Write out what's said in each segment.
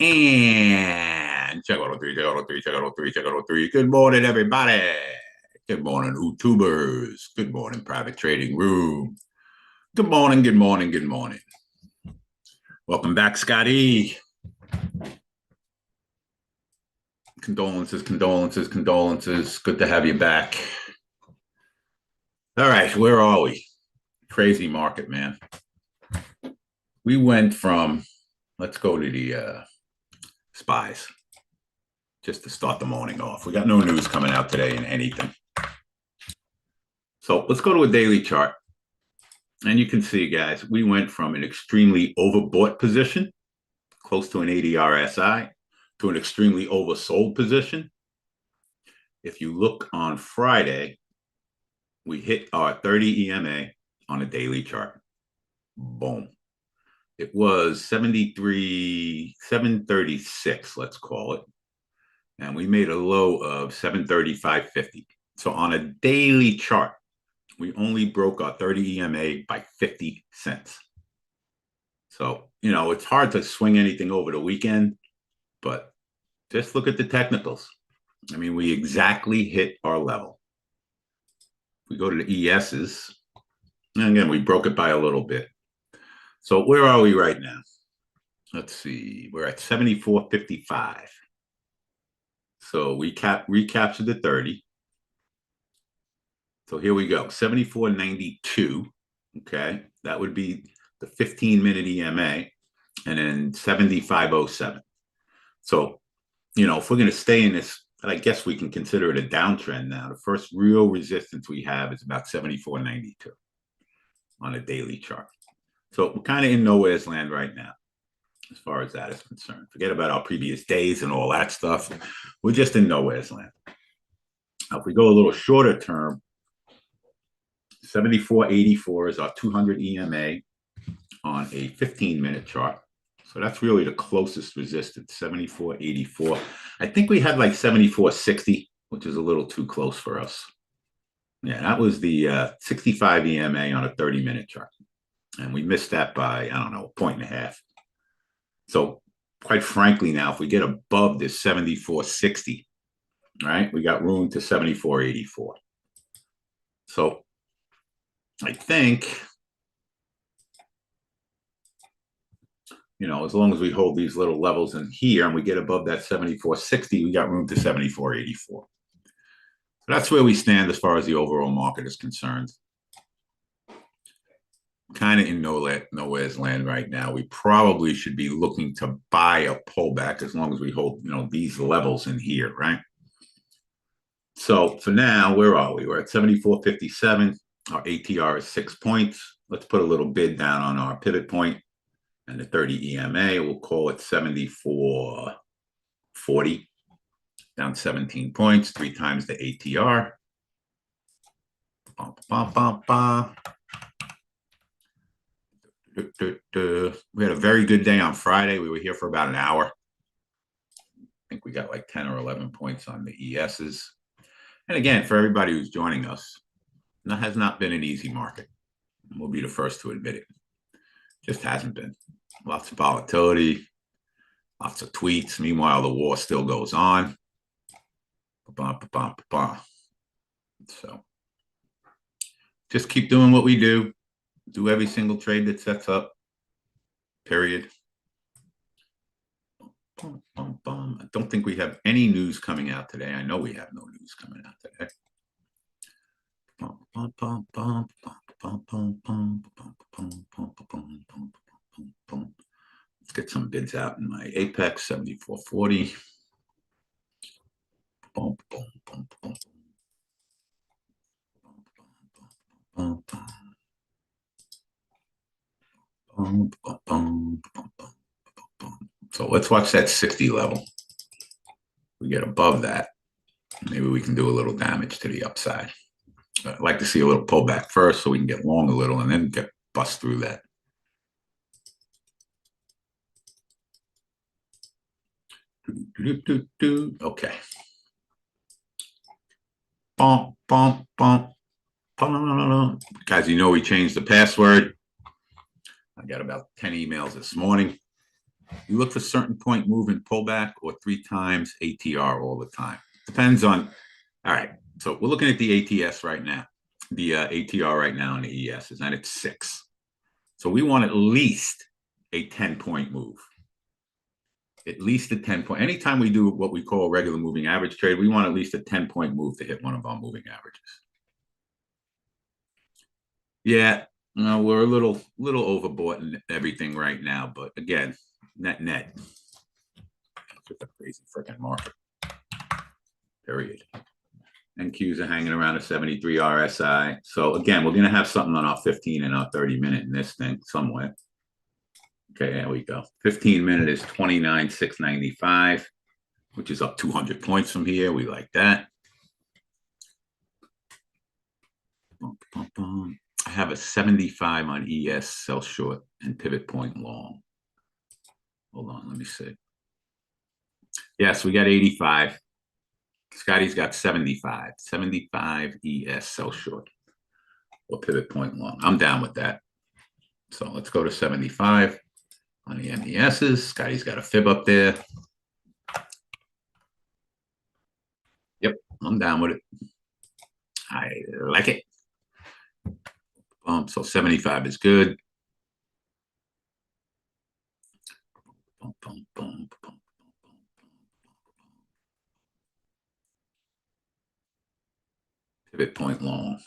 And check out 03, check out 03, check out 03, check out 03. Good morning, everybody. Good morning, YouTubers. Good morning, private trading room. Good morning, good morning, good morning. Welcome back, Scotty. Condolences, condolences, condolences. Good to have you back. All right, where are we? Crazy market, man. We went from, let's go to the spies, just to start the morning off. We got no news coming out today in anything. So let's go to a daily chart. And you can see, guys, we went from an extremely overbought position, close to an 80 RSI, to an extremely oversold position. If you look on Friday, we hit our 30 EMA on a daily chart. Boom. It was 736, let's call it. And we made a low of 735.50. So on a daily chart, we only broke our 30 EMA by 50 cents. So, it's hard to swing anything over the weekend, but just look at the technicals. I mean, we exactly hit our level. If we go to the ESs, and again, we broke it by a little bit. So where are we right now? Let's see. We're at 74.55. So we recaptured the 30. So here we go, 74.92. Okay, that would be the 15-minute EMA, and then 75.07. So, if we're going to stay in this, I guess we can consider it a downtrend now. The first real resistance we have is about 74.92 on a daily chart. So we're kind of in nowhere's land right now, as far as that is concerned. Forget about our previous days and all that stuff. We're just in nowhere's land. Now, if we go a little shorter term, 74.84 is our 200 EMA on a 15-minute chart. So that's really the closest resistance, 74.84. I think we had like 74.60, which is a little too close for us. Yeah, that was the 65 EMA on a 30-minute chart. And we missed that by, I don't know, a point and a half. So quite frankly now, if we get above this 74.60, right, we got room to 74.84. So I think, as long as we hold these little levels in here and we get above that 74.60, we got room to 74.84. So that's where we stand as far as the overall market is concerned. Kind of in nowhere's land right now. We probably should be looking to buy a pullback as long as we hold, these levels in here, right? So for now, where are we? We're at 74.57. Our ATR is 6 points. Let's put a little bid down on our pivot point and the 30 EMA. We'll call it 74.40, down 17 points, 3 times the ATR. We had a very good day on Friday. We were here for about an hour. I think we got like 10 or 11 points on the ESs. And again, for everybody who's joining us, that has not been an easy market. We'll be the first to admit it. Just hasn't been. Lots of volatility, lots of tweets. Meanwhile, the war still goes on. So just keep doing what we do. Do every single trade that sets up, period. I don't think we have any news coming out today. I know we have no news coming out today. Let's get some bids out in my Apex, 74.40. So let's watch that 60 level. We get above that, maybe we can do a little damage to the upside. I'd like to see a little pullback first so we can get long a little and then get bust through that. Okay. Guys, we changed the password. I got about 10 emails this morning. You look for certain point movement pullback or 3 times ATR all the time. Depends on. All right. So we're looking at the ATS right now. The ATR right now in the ES is and it's 6. So we want at least a 10-point move. At least a 10-point. Anytime we do what we call a regular moving average trade, we want at least a 10-point move to hit one of our moving averages. Yeah, we're a little overbought in everything right now, but again, net. It's just a crazy freaking market. Period. NQs are hanging around a 73 RSI. So again, we're going to have something on our 15 and our 30-minute in this thing somewhere. Okay, there we go. 15-minute is 29,695, which is up 200 points from here. We like that. I have a 75 on ES, sell short, and pivot point long. Hold on, let me see. Yes, we got 85. Scotty's got 75. 75 ES, sell short, or pivot point long. I'm down with that. So let's go to 75 on the MESs. Scotty's got a fib up there. Yep, I'm down with it. I like it. So 75 is good. Pivot point long.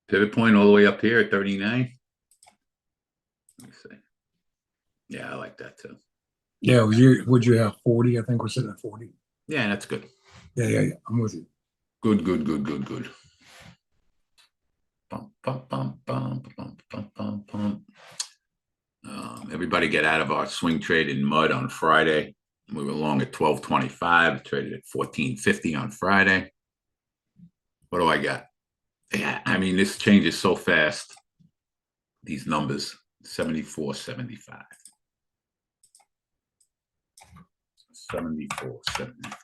Pivot point all the way up here at 39. Let me see. Yeah, I like that too. Yeah, would you have 40? I think we're sitting at 40. Yeah, that's good. Yeah. I'm with you. Good. Everybody get out of our swing trade in mud on Friday. We were long at 12.25, traded at 14.50 on Friday. What do I got? Yeah, I mean, this changes so fast. These numbers, 74, 75. 74, 75.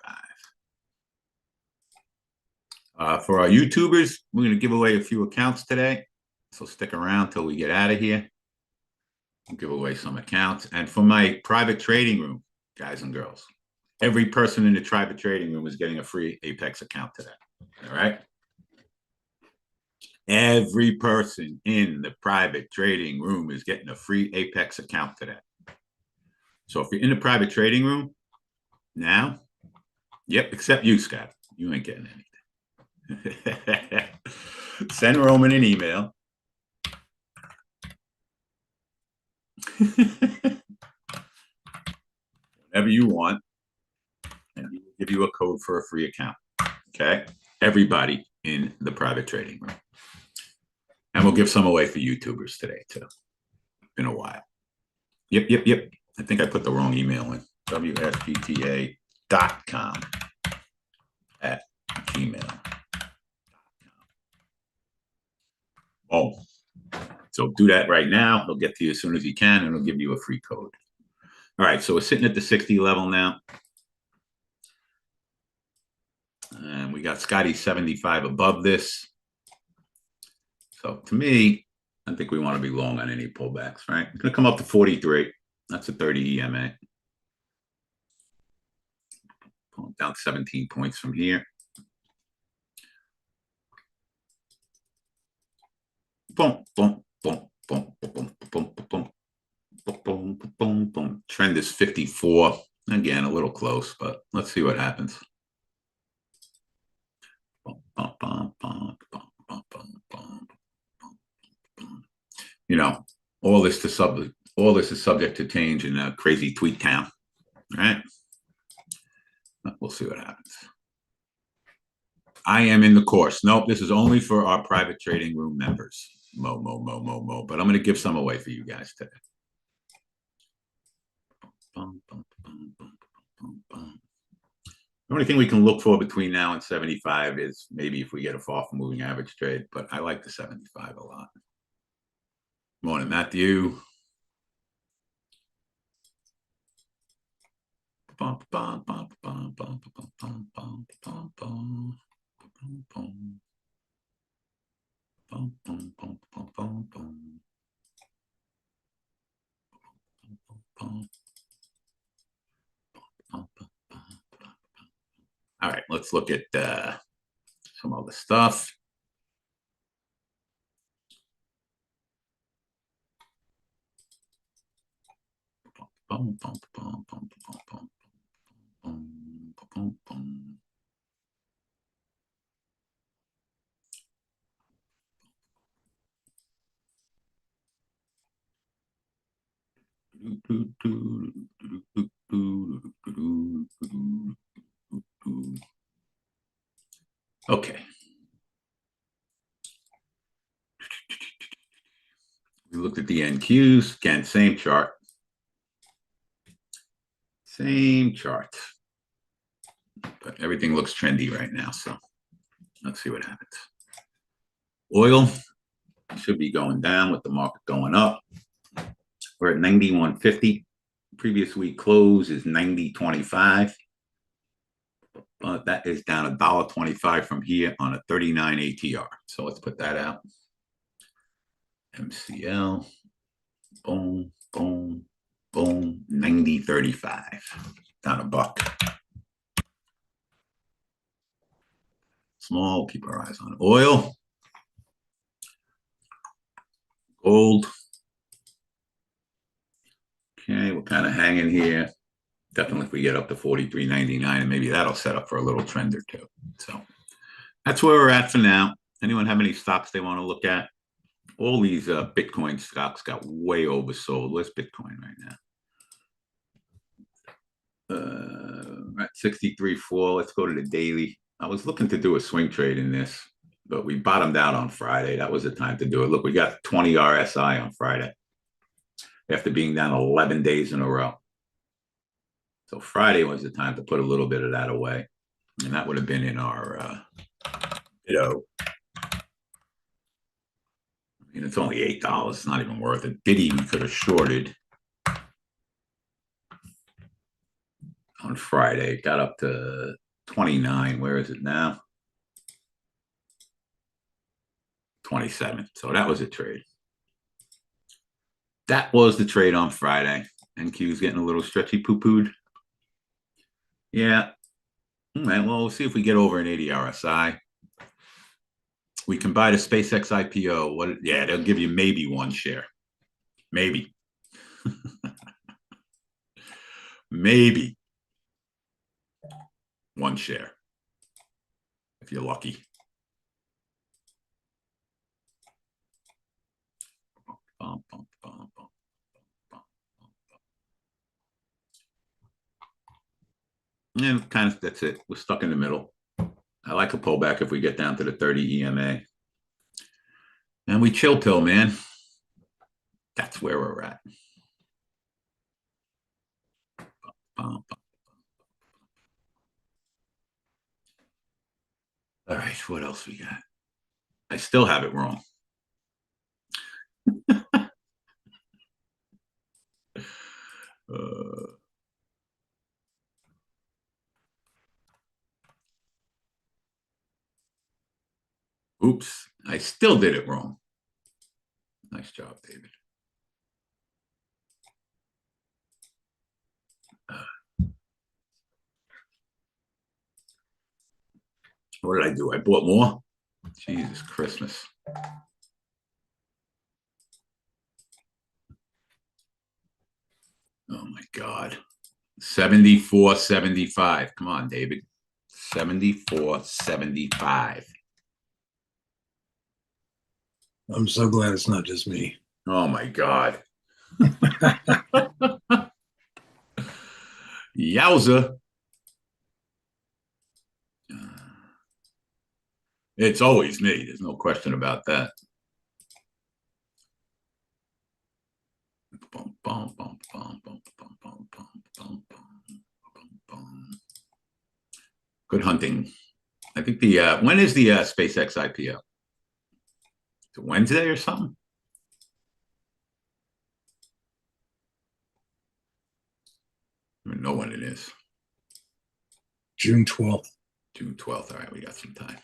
For our YouTubers, we're going to give away a few accounts today. So stick around till we get out of here. We'll give away some accounts. And for my private trading room, guys and girls, every person in the private trading room is getting a free Apex account today. All right? Every person in the private trading room is getting a free Apex account today. So if you're in the private trading room now, yep, except you, Scott. You ain't getting anything. Send Roman an email. Whatever you want, and he will give you a code for a free account. Okay? Everybody in the private trading room. And we'll give some away for YouTubers today, too. In a while. Yep. I think I put the wrong email in. WSGTA.com at Gmail. Oh, so do that right now. He'll get to you as soon as he can, and he'll give you a free code. All right, so we're sitting at the 60 level now. And we got Scotty 75 above this. So to me, I think we want to be long on any pullbacks, right? It's going to come up to 43. That's a 30 EMA. Down 17 points from here. Boom. Trend is 54. Again, a little close, but let's see what happens. You know, all this is subject to change in a crazy tweet count. All right. We'll see what happens. I am in the course. Nope, this is only for our private trading room members. Mo. But I'm going to give some away for you guys today. The only thing we can look for between now and 75 is maybe if we get a fall from moving average trade, but I like the 75 a lot. Morning, Matthew. let's look at some other stuff. Okay. We looked at the NQs. Again, same chart. Same chart. But everything looks trendy right now, so let's see what happens. Oil should be going down with the market going up. We're at 91.50. Previous week close is 90.25. But that is down $1.25 from here on a 39 ATR. So let's put that out. MCL. Boom, boom, boom. 90.35. Down a buck. Small, keep our eyes on oil. Gold. Okay, we're kind of hanging here. Definitely if we get up to 43.99, and maybe that'll set up for a little trend or two. So that's where we're at for now. Anyone have any stocks they want to look at? All these Bitcoin stocks got way oversold. Where's Bitcoin right now? At 63.4. Let's go to the daily. I was looking to do a swing trade in this, but we bottomed out on Friday. That was the time to do it. Look, we got 20 RSI on Friday after being down 11 days in a row. So Friday was the time to put a little bit of that away. And that would have been in our, it's only $8. It's not even worth it. Diddy, we could have shorted on Friday. It got up to 29. Where is it now? 27. So that was a trade. That was the trade on Friday. NQ's getting a little stretchy poo-pooed. Yeah. All right, well, we'll see if we get over an 80 RSI. We can buy the SpaceX IPO. Yeah, they'll give you maybe one share. Maybe. Maybe one share, if you're lucky. And kind of that's it. We're stuck in the middle. I like a pullback if we get down to the 30 EMA. And we chill pill, man. That's where we're at. All right, what else we got? I still have it wrong. Oops, I still did it wrong. Nice job, David. What did I do? I bought more? Jesus Christmas. Oh my God. 74.75. Come on, David. 74.75. I'm so glad it's not just me. Oh my God. Yowza. It's always me. There's no question about that. Good hunting. I think when is the SpaceX IPO? Is it Wednesday or something? I don't even know when it is. June 12th. June 12th. All right, we got some time.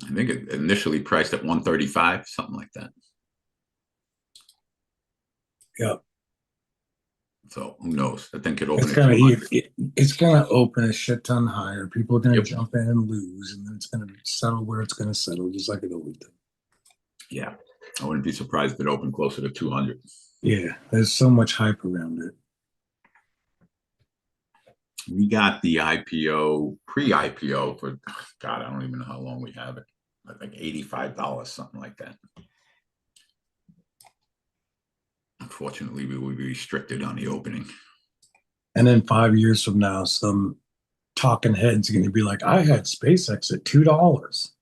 I think it initially priced at 135, something like that. Yeah. So who knows? I think it opened It's at gonna 200. it's gonna open a shit ton higher. People are gonna Yep. jump in and lose, and then it's gonna settle where it's gonna settle, just like it always does. Yeah. I wouldn't be surprised if it opened closer to 200. Yeah, there's so much hype around it. We got the IPO, pre-IPO for, God, I don't even know how long we have it. I think $85, something like that. Unfortunately, we will be restricted on the opening. And then 5 years from now, some talking heads are gonna be like, "I had SpaceX at $2."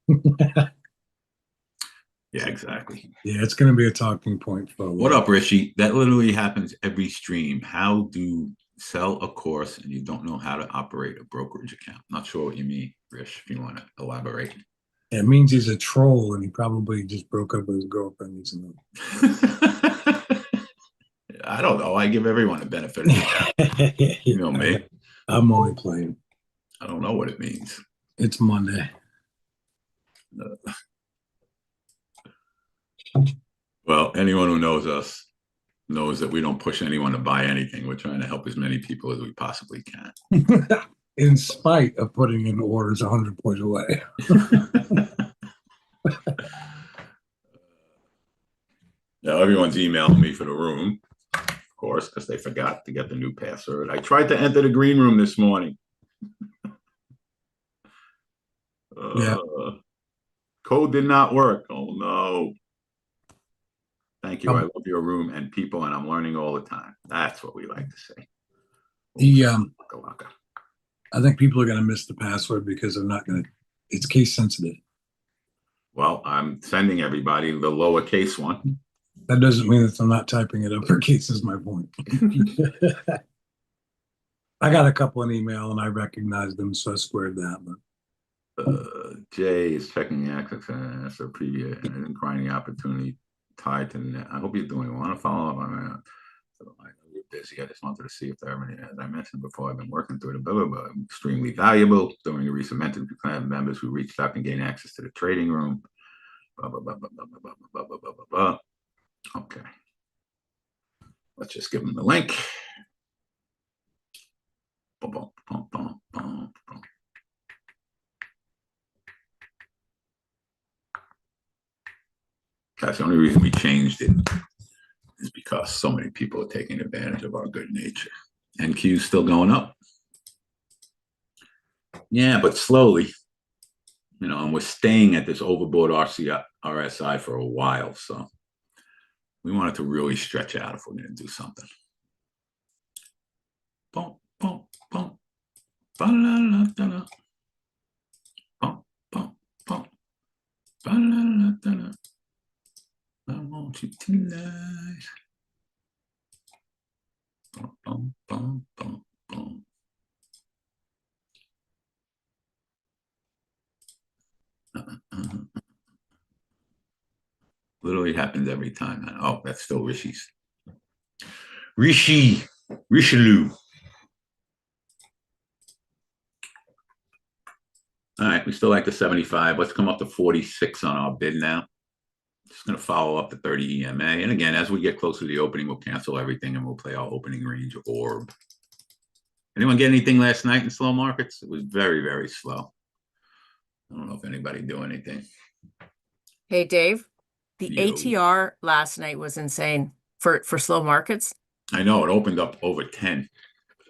Yeah, exactly. Yeah, it's gonna be a talking point for a What while. up, Rishi? That literally happens every stream. How do sell a course and you don't know how to operate a brokerage account? Not sure what you mean, Rish, if you want to elaborate. It means he's a troll, and he probably just broke up with his girlfriend recently. I don't know. I give everyone the benefit of the doubt. You know me. I'm only playing. I don't know what it means. It's Monday. Well, anyone who knows us knows that we don't push anyone to buy anything. We're trying to help as many people as we possibly can. In spite of putting in orders 100 points away. Now, everyone's emailing me for the room, of course, because they forgot to get the new password. I tried to enter the green room this morning. Yeah. Code did not work. Oh, no. Thank you. I Um, love your room and people, and I'm learning all the time. That's what we like to say. The Waka waka. I think people are going to miss the password because they're not going to. It's case sensitive. Well, I'm sending everybody the lowercase one. That doesn't mean that they're not typing it uppercase. Is my point. I got a couple in email and I recognized them, so I squared that. But Jay is checking the access as a previous and inquiring the opportunity tied to the net. I hope you're doing well. I want to follow up on that. So I know you're busy. I just wanted to see if there are any, as I mentioned before, I've been working through the blah, extremely valuable. During the recent mentoring plan, members who reached out and gained access to the trading room. Blah, blah, blah, blah, blah, blah, blah, blah, blah, blah, blah. Okay. Let's just give them the link. Boom, boom, boom, boom, boom, boom. That's the only reason we changed it is because so many people are taking advantage of our good nature. NQ's still going up. Yeah, but slowly, and we're staying at this overbought RSI for a while. So we want it to really stretch out if we're going to do something. Boom, boom, boom. Ba-la-la-la-la. Boom, boom, boom. Ba-la-la-la-la. I want you tonight. Boom, boom, boom, boom, boom. Literally happens every time. Oh, that's still Rishi's. Richelieu. All right, we still like the 75. Let's come up to 46 on our bid now. Just going to follow up the 30 EMA. And again, as we get closer to the opening, we'll cancel everything and we'll play our opening range orb. Anyone get anything last night in slow markets? It was very, very slow. I don't know if anybody do anything. Hey, Dave, the Yo. ATR last night was insane for slow markets. I know it opened up over 10.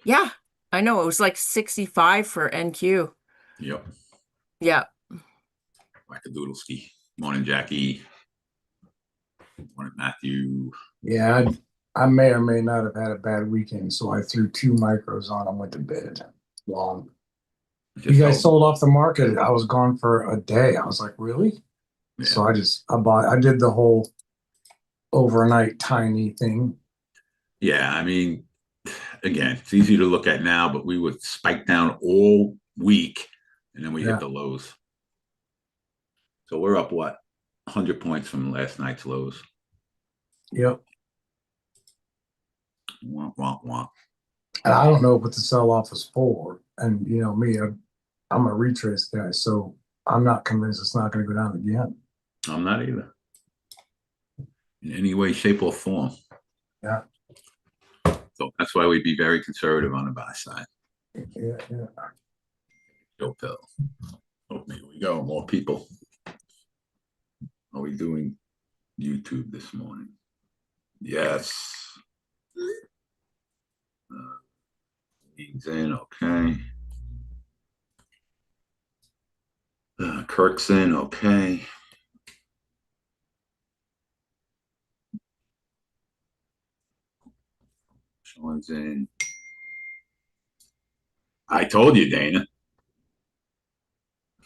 Yeah, I know. It was like 65 for NQ. Yep. Yeah. Wackadoodleski. Morning, Jackie. Morning, Matthew. yeah, I may or may not have had a bad weekend, so I threw 2 micros on and went to bed. Long. You guys sold off the market. I was gone for a day. I was like, really? Yeah. So I did the whole overnight tiny thing. Yeah, I mean, again, it's easy to look at now, but we would spike down all week and then we hit the lows. So we're up, 100 points from last night's lows. Yep. Wah, wah, wah. And I don't know what the sell-off is for. And you know me, I'm a retrace guy, so I'm not convinced it's not going to go down again. I'm not either. In any way, shape, or form. Yeah. So that's why we'd be very conservative on the buy side. Yeah. Joe Pill. Oh, here we go. More people. Are we doing YouTube this morning? Yes. He's in, okay. Kirk's in, okay. Sean's in. I told you, Dana.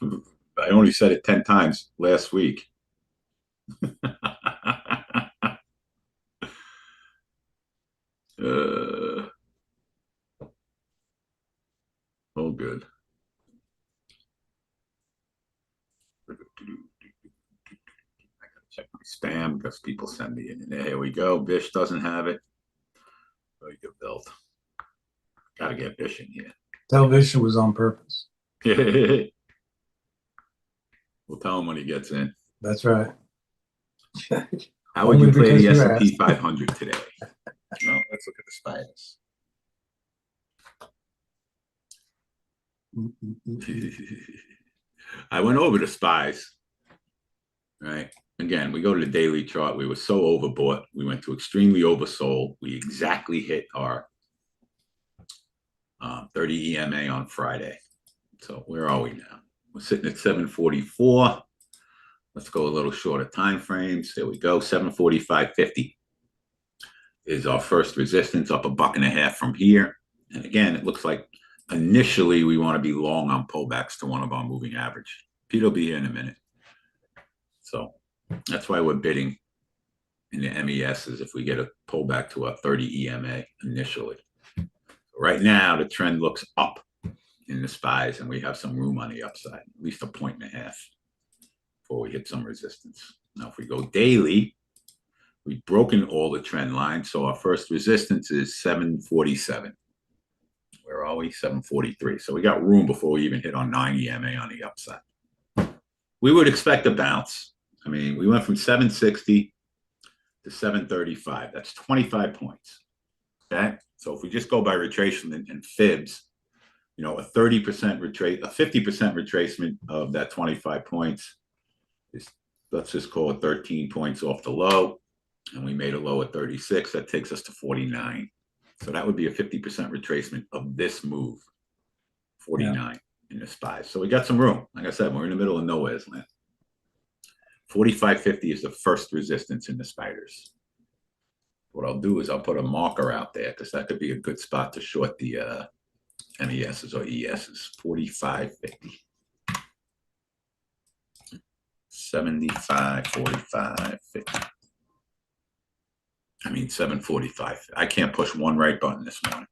I only said it 10 times last week. Oh, good. I gotta check my spam because people send me in. Here we go. Bish doesn't have it. Very good build. Gotta get Bish in here. Television was on purpose. We'll tell him when he gets in. That's right. How would you play the S&P 500 today? Well, let's look at the spiders. I went over the spies, right? Again, we go to the daily chart. We were so overbought. We went to extremely oversold. We exactly hit our 30 EMA on Friday. So where are we now? We're sitting at 744. Let's go a little shorter time frames. There we go. 745.50 is our first resistance, up $1.50 from here. And again, it looks like initially we want to be long on pullbacks to one of our moving average. Pete will be here in a minute. So that's why we're bidding in the MESs if we get a pullback to a 30 EMA initially. Right now, the trend looks up in the spies, and we have some room on the upside, at least 1.5 points before we hit some resistance. Now, if we go daily, we've broken all the trend lines. So our first resistance is 747. Where are we? 743. So we got room before we even hit on 9 EMA on the upside. We would expect a bounce. I mean, we went from 760 to 735. That's 25 points. Okay. So if we just go by retracement and fibs, you know, a 30% retrace, a 50% retracement of that 25 points is, let's just call it 13 points off the low. And we made a low at 36. That takes us to 49. So that would be a 50% retracement of this move, 49 in the spies. So we got some room. Like I said, we're in the middle of nowhere's land. 45.50 is the first resistance in the spiders. What I'll do is I'll put a marker out there because that could be a good spot to short the MESs or ESs. 45.50. 75, 45, 50. I mean, 745. I can't push one right button this morning.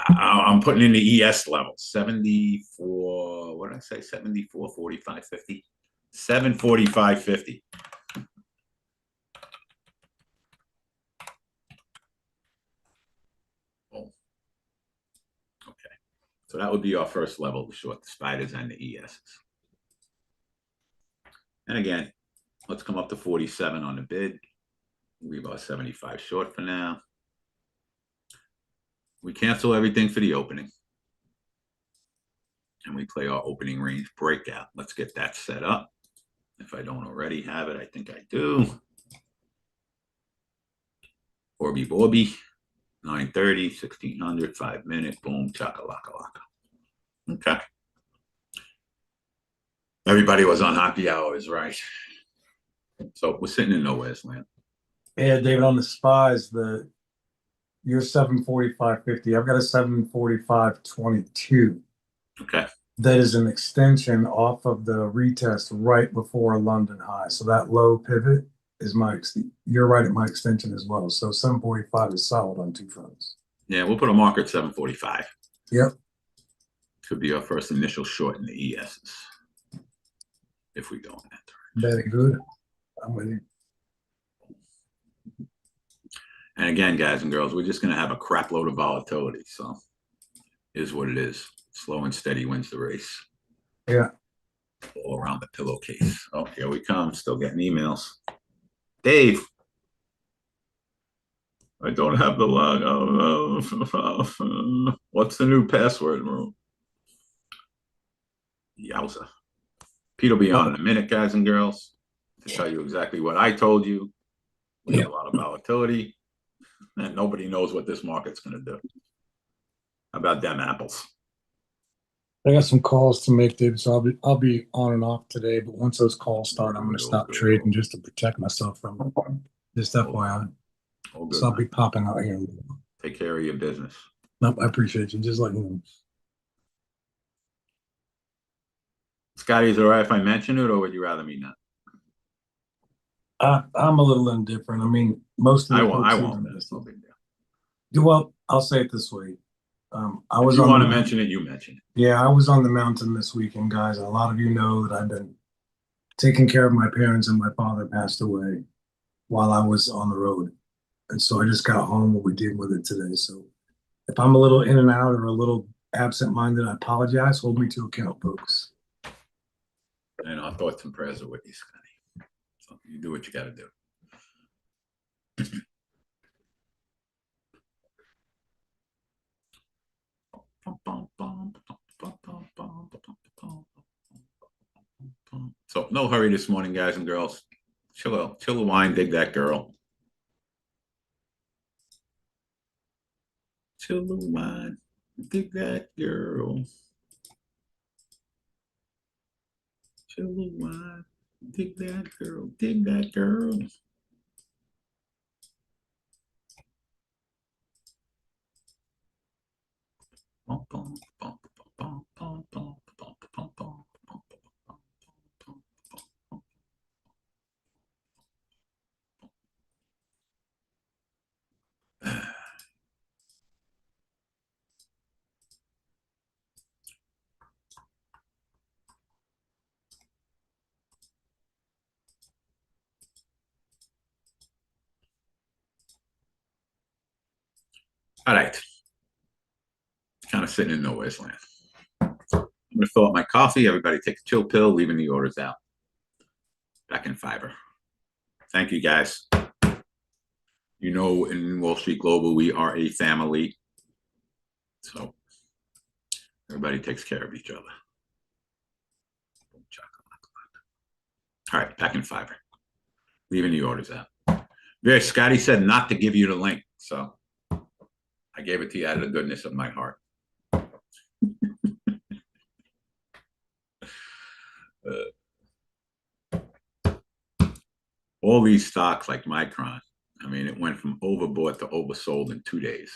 I'm putting in the ES level. 74, what did I say? 74, 45, 50. 745, 50. Oh. Okay. So that would be our first level to short the spiders and the ESs. And again, let's come up to 47 on the bid. Leave our 75 short for now. We cancel everything for the opening. And we play our opening range breakout. Let's get that set up. If I don't already have it, I think I do. Orby Borby, 930, 1600, 5 minute, boom, chaka-laka-laka. Okay. Everybody was on happy hours, right? So we're sitting in nowhere's land. Yeah, David, on the spies, you're 745.50. I've got a 745.22. Okay. That is an extension off of the retest right before London high. So that low pivot is you're right at my extension as well. So 745 is solid on two fronts. Yeah, we'll put a marker at 745. Yep. Could be our first initial short in the ESs. If we go in that direction. Very good. I'm with you. And again, guys and girls, we're just going to have a crap load of volatility. So it is what it is. Slow and steady wins the race. Yeah. All around the pillowcase. Oh, here we come. Still getting emails. Dave. I don't have the log. Oh, what's the new password? Yowza. Pete will be on in a minute, guys and girls, to tell you exactly what I told you. We have a lot of volatility, and nobody knows what this market's going to do. How about them apples? I got some calls to make, David, so I'll be on and off today. But once those calls start, I'm going to stop trading just to protect myself from them. Just FYI. So I'll be popping out here. Take care of your business. Nope, I appreciate you. Just letting you know. Scotty, is it all right if I mention it, or would you rather me not? I'm a little indifferent. I mean, most of the I won't. That's no big deal. Well, I'll say it this way. If you want to mention it, you mention it. Yeah, I was on the mountain this weekend, guys. And a lot of you know that I've been taking care of my parents, and my father passed away while I was on the road. And so I just got home and we deal with it today. So if I'm a little in and out or a little absent-minded, I apologize. Hold me to account, folks. And our thoughts and prayers are with you, Scotty. So you do what you got to do. So no hurry this morning, guys and girls. Chill out, chill the wine, dig that girl. Chill the wine, dig that girl. Chill the wine, dig that girl, dig that girl. All right. Kind of sitting in nowhere's land. I'm going to fill up my coffee. Everybody take a chill pill, leaving the orders out. Back in fiber. Thank you, guys. You know, in Wall Street Global, we are a family. So everybody takes care of each other. All right, back in fiber. Leaving the orders out. Very, Scotty said not to give you the link. So I gave it to you out of the goodness of my heart. All these stocks like Micron, I mean, it went from overbought to oversold in 2 days.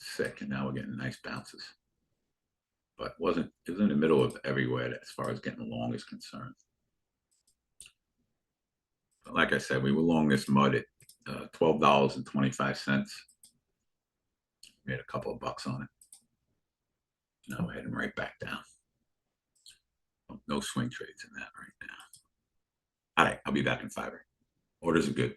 Sick, and now we're getting nice bounces. But it was in the middle of everywhere as far as getting long is concerned. But like I said, we were long this mud at $12.25. Made a couple of bucks on it. Now we're heading right back down. No swing trades in that right now. All right, I'll be back in fiber. Orders are good.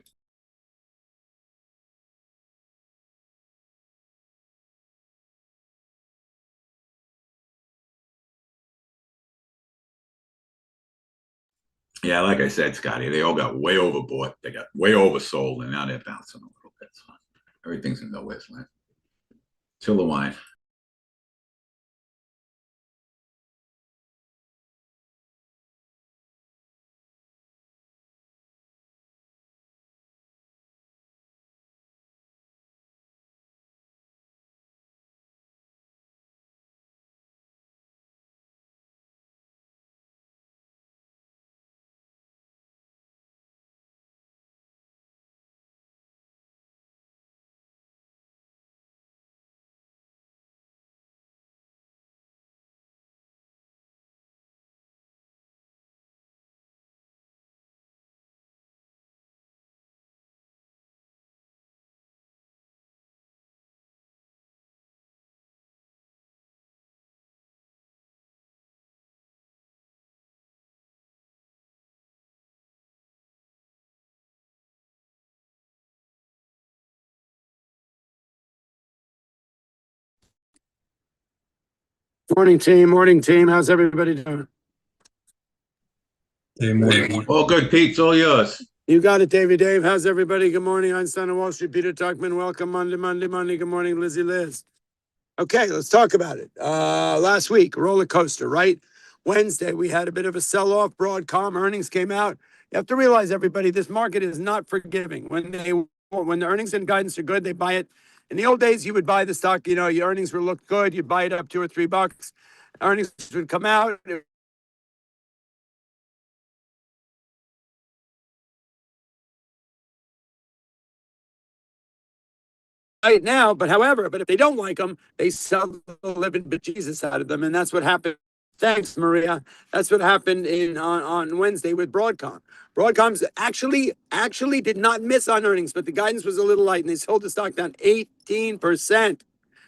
Yeah, like I said, Scotty, they all got way overbought. They got way oversold, and now they're bouncing a little bit. So everything's in nowhere's land. Chill the wine. Morning, team. Morning, team. How's everybody doing? Hey, morning. All good, Pete. It's all yours. You got it, Davey Dave. How's everybody? Good morning. Einstein on Wall Street. Peter Tuchman. Welcome Monday. Good morning, Lizzie Liz. Okay, let's talk about it. Last week, roller coaster, right? Wednesday, we had a bit of a sell-off. Broadcom earnings came out. You have to realize, everybody, this market is not forgiving. When the earnings and guidance are good, they buy it. In the old days, you would buy the stock. You know, your earnings would look good. You'd buy it up $2 or $3. Earnings would come out. Right now, but if they don't like them, they sell the living bejesus out of them, and that's what happened. Thanks, Maria. That's what happened on Wednesday with Broadcom. Broadcom's actually did not miss on earnings, but the guidance was a little light, and they sold the stock down 18%.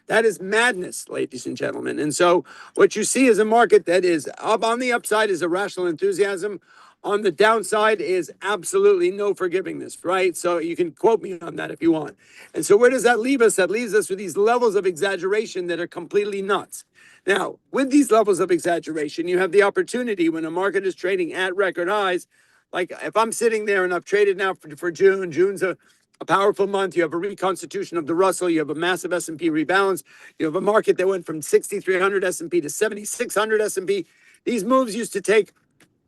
That is madness, ladies and gentlemen. And so what you see is a market that is up on the upside is irrational enthusiasm. On the downside is absolutely no forgivingness, right? So you can quote me on that if you want. And so where does that leave us? That leaves us with these levels of exaggeration that are completely nuts. Now, with these levels of exaggeration, you have the opportunity when a market is trading at record highs. Like if I'm sitting there and I've traded now for June, June's a powerful month. You have a reconstitution of the Russell. You have a massive S&P rebalance. You have a market that went from 6,300 S&P to 7,600 S&P. These moves used to take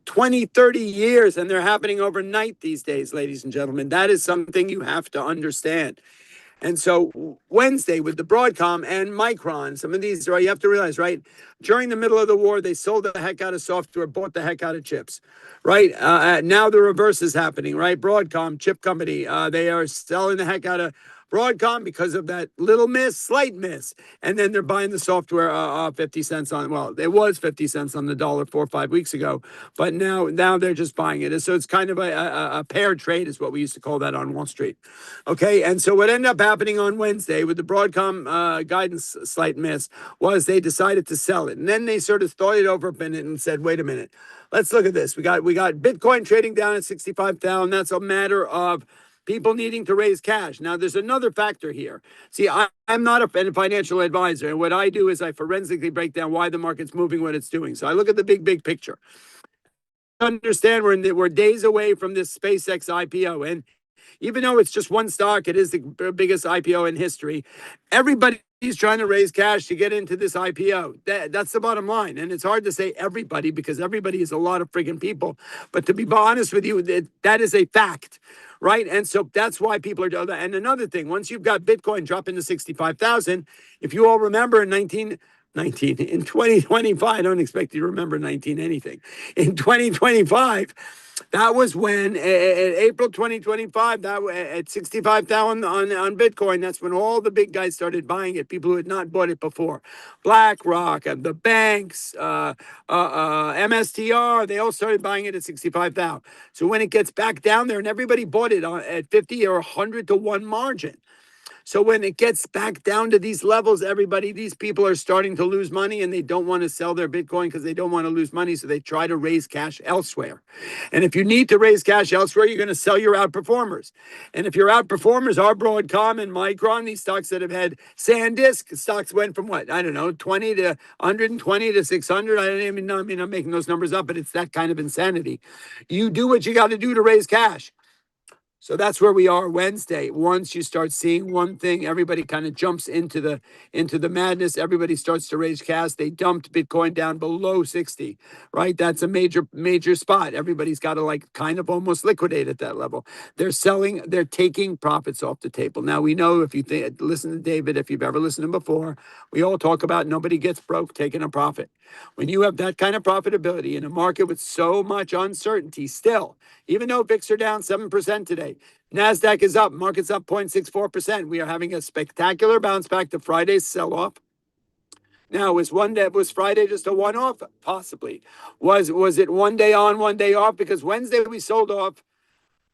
20, 30 years, and they're happening overnight these days, ladies and gentlemen. That is something you have to understand. And so Wednesday with the Broadcom and Micron, some of these, right, you have to realize, right, during the middle of the war, they sold the heck out of software, bought the heck out of chips, right? Now the reverse is happening, right? Broadcom, chip company, they are selling the heck out of Broadcom because of that little miss, slight miss. And then they're buying the software 50 cents on, well, it was 50 cents on the dollar 4 or 5 weeks ago, but now they're just buying it. And so it's kind of a paired trade is what we used to call that on Wall Street. Okay, and so what ended up happening on Wednesday with the Broadcom guidance slight miss was they decided to sell it. And then they sort of thought it over and said, wait a minute, let's look at this. We got Bitcoin trading down at 65,000. That's a matter of people needing to raise cash. Now, there's another factor here. See, I'm not a financial advisor, and what I do is I forensically break down why the market's moving what it's doing. So I look at the big picture. Understand we're days away from this SpaceX IPO, and even though it's just one stock, it is the biggest IPO in history. Everybody's trying to raise cash to get into this IPO. That's the bottom line. And it's hard to say everybody because everybody is a lot of friggin' people. But to be honest with you, that is a fact, right? And so that's why people are doing that. And another thing, once you've got Bitcoin dropping to 65,000, if you all remember in 2025, I don't expect you to remember 19 anything. In 2025, that was when, April 2025, that at 65,000 on Bitcoin, that's when all the big guys started buying it, people who had not bought it before. BlackRock, the banks, MSTR, they all started buying it at 65,000. So when it gets back down there, and everybody bought it at 50 or 100 to 1 margin. So when it gets back down to these levels, these people are starting to lose money and they don't want to sell their Bitcoin because they don't want to lose money. So they try to raise cash elsewhere. And if you need to raise cash elsewhere, you're going to sell your outperformers. And if your outperformers are Broadcom and Micron, these stocks that have had SanDisk, stocks went from what? I don't know, 20 to 120 to 600. I don't even know. I mean, I'm making those numbers up, but it's that kind of insanity. You do what you got to do to raise cash. So that's where we are Wednesday. Once you start seeing one thing, everybody kind of jumps into the madness. Everybody starts to raise cash. They dumped Bitcoin down below 60, right? That's a major spot. Everybody's got to like kind of almost liquidate at that level. They're taking profits off the table. Now we know if you listen to David, if you've ever listened to him before, we all talk about nobody gets broke taking a profit. When you have that kind of profitability in a market with so much uncertainty still, even though VIX are down 7% today, NASDAQ is up, market's up 0.64%. We are having a spectacular bounce back to Friday's sell-off. Now, was Friday just a one-off? Possibly. Was it one day on, one day off? Because Wednesday we sold off.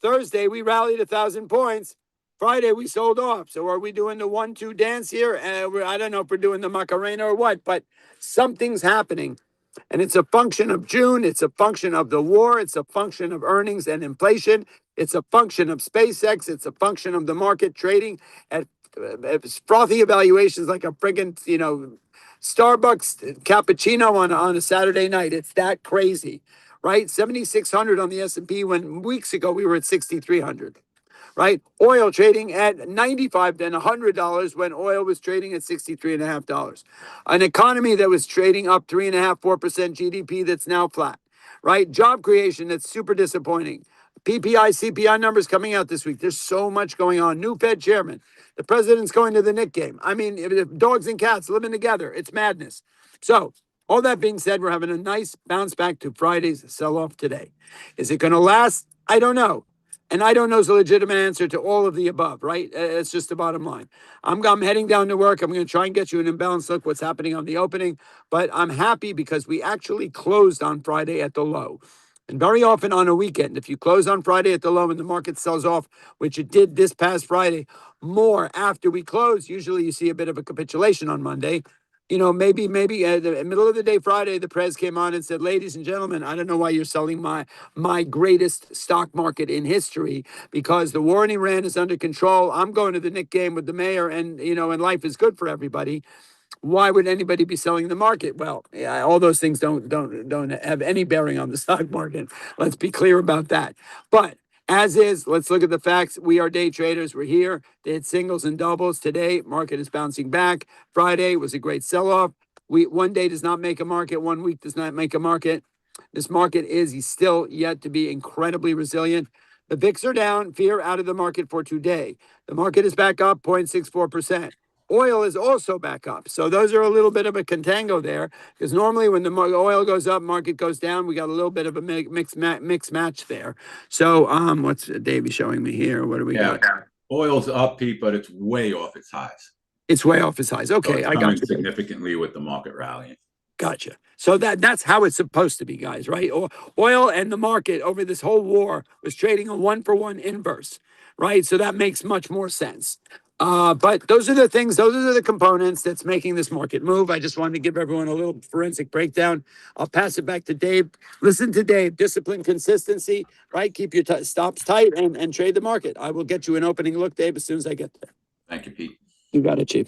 Thursday we rallied 1,000 points. Friday we sold off. So are we doing the 1-2 dance here? I don't know if we're doing the Macarena or what, but something's happening. And it's a function of June. It's a function of the war. It's a function of earnings and inflation. It's a function of SpaceX. It's a function of the market trading at frothy evaluations like a friggin', Starbucks cappuccino on a Saturday night. It's that crazy, right? 7,600 on the S&P when weeks ago we were at 6,300. Right? Oil trading at $95 and $100 when oil was trading at $63.50. An economy that was trading up 3.5%, 4% GDP that's now flat. Right? Job creation that's super disappointing. PPI, CPI numbers coming out this week. There's so much going on. New Fed chairman. The president's going to the Knicks game. I mean, if dogs and cats living together. It's madness. So, all that being said, we're having a nice bounce back to Friday's sell-off today. Is it going to last? I don't know. And I don't know is a legitimate answer to all of the above, right? It's just the bottom line. I'm heading down to work. I'm going to try and get you an imbalanced look what's happening on the opening. But I'm happy because we actually closed on Friday at the low. And very often on a weekend, if you close on Friday at the low and the market sells off, which it did this past Friday, more after we close, usually you see a bit of a capitulation on Monday. You know, maybe the middle of the day Friday, the press came on and said, ladies and gentlemen, I don't know why you're selling my greatest stock market in history because the war in Iran is under control. I'm going to the Knicks game with the mayor and, you know, and life is good for everybody. Why would anybody be selling the market? Well, yeah, all those things don't have any bearing on the stock market. Let's be clear about that. But as is, let's look at the facts. We are day traders. We're here. They had singles and doubles today. Market is bouncing back. Friday was a great sell-off. One day does not make a market. 1 week does not make a market. This market is still yet to be incredibly resilient. The VIX are down. Fear out of the market for today. The market is back up 0.64%. Oil is also back up. So those are a little bit of a contango there because normally when the oil goes up, market goes down. We got a little bit of a mixed match there. So what's Davey showing me here? What do we got? Oil's up, Pete, but it's way off its highs. It's way off its highs. So Okay, it's I coming got you. significantly with the market rallying. Gotcha. So that's how it's supposed to be, guys, right? Oil and the market over this whole war was trading a 1-for-1 inverse, right? So that makes much more sense. But those are the things, those are the components that's making this market move. I just wanted to give everyone a little forensic breakdown. I'll pass it back to Dave. Listen to Dave, discipline, consistency, right? Keep your stops tight and trade the market. I will get you an opening look, Dave, as soon as I get there. Thank you, Pete. You got it, Chief.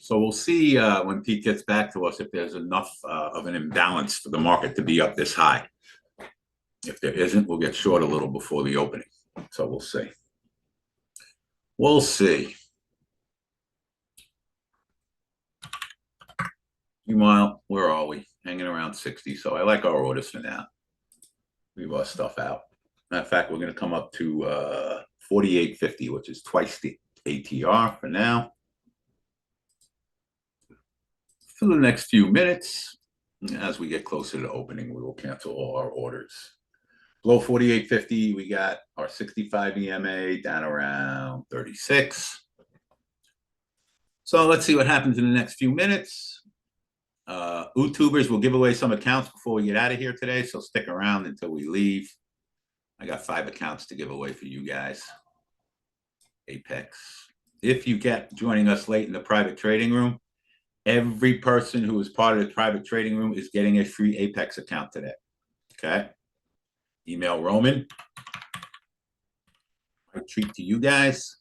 So we'll see when Pete gets back to us if there's enough of an imbalance for the market to be up this high. If there isn't, we'll get short a little before the opening. So we'll see. We'll see. Meanwhile, where are we? Hanging around 60. So I like our orders for now. Leave our stuff out. Matter of fact, we're going to come up to 48.50, which is twice the ATR for now. For the next few minutes, as we get closer to opening, we will cancel all our orders. Below 48.50, we got our 65 EMA down around 36. So let's see what happens in the next few minutes. YouTubers will give away some accounts before we get out of here today, so stick around until we leave. I got 5 accounts to give away for you guys. Apex. If you get joining us late in the private trading room, every person who is part of the private trading room is getting a free Apex account today. Okay? Email Roman. A treat to you guys.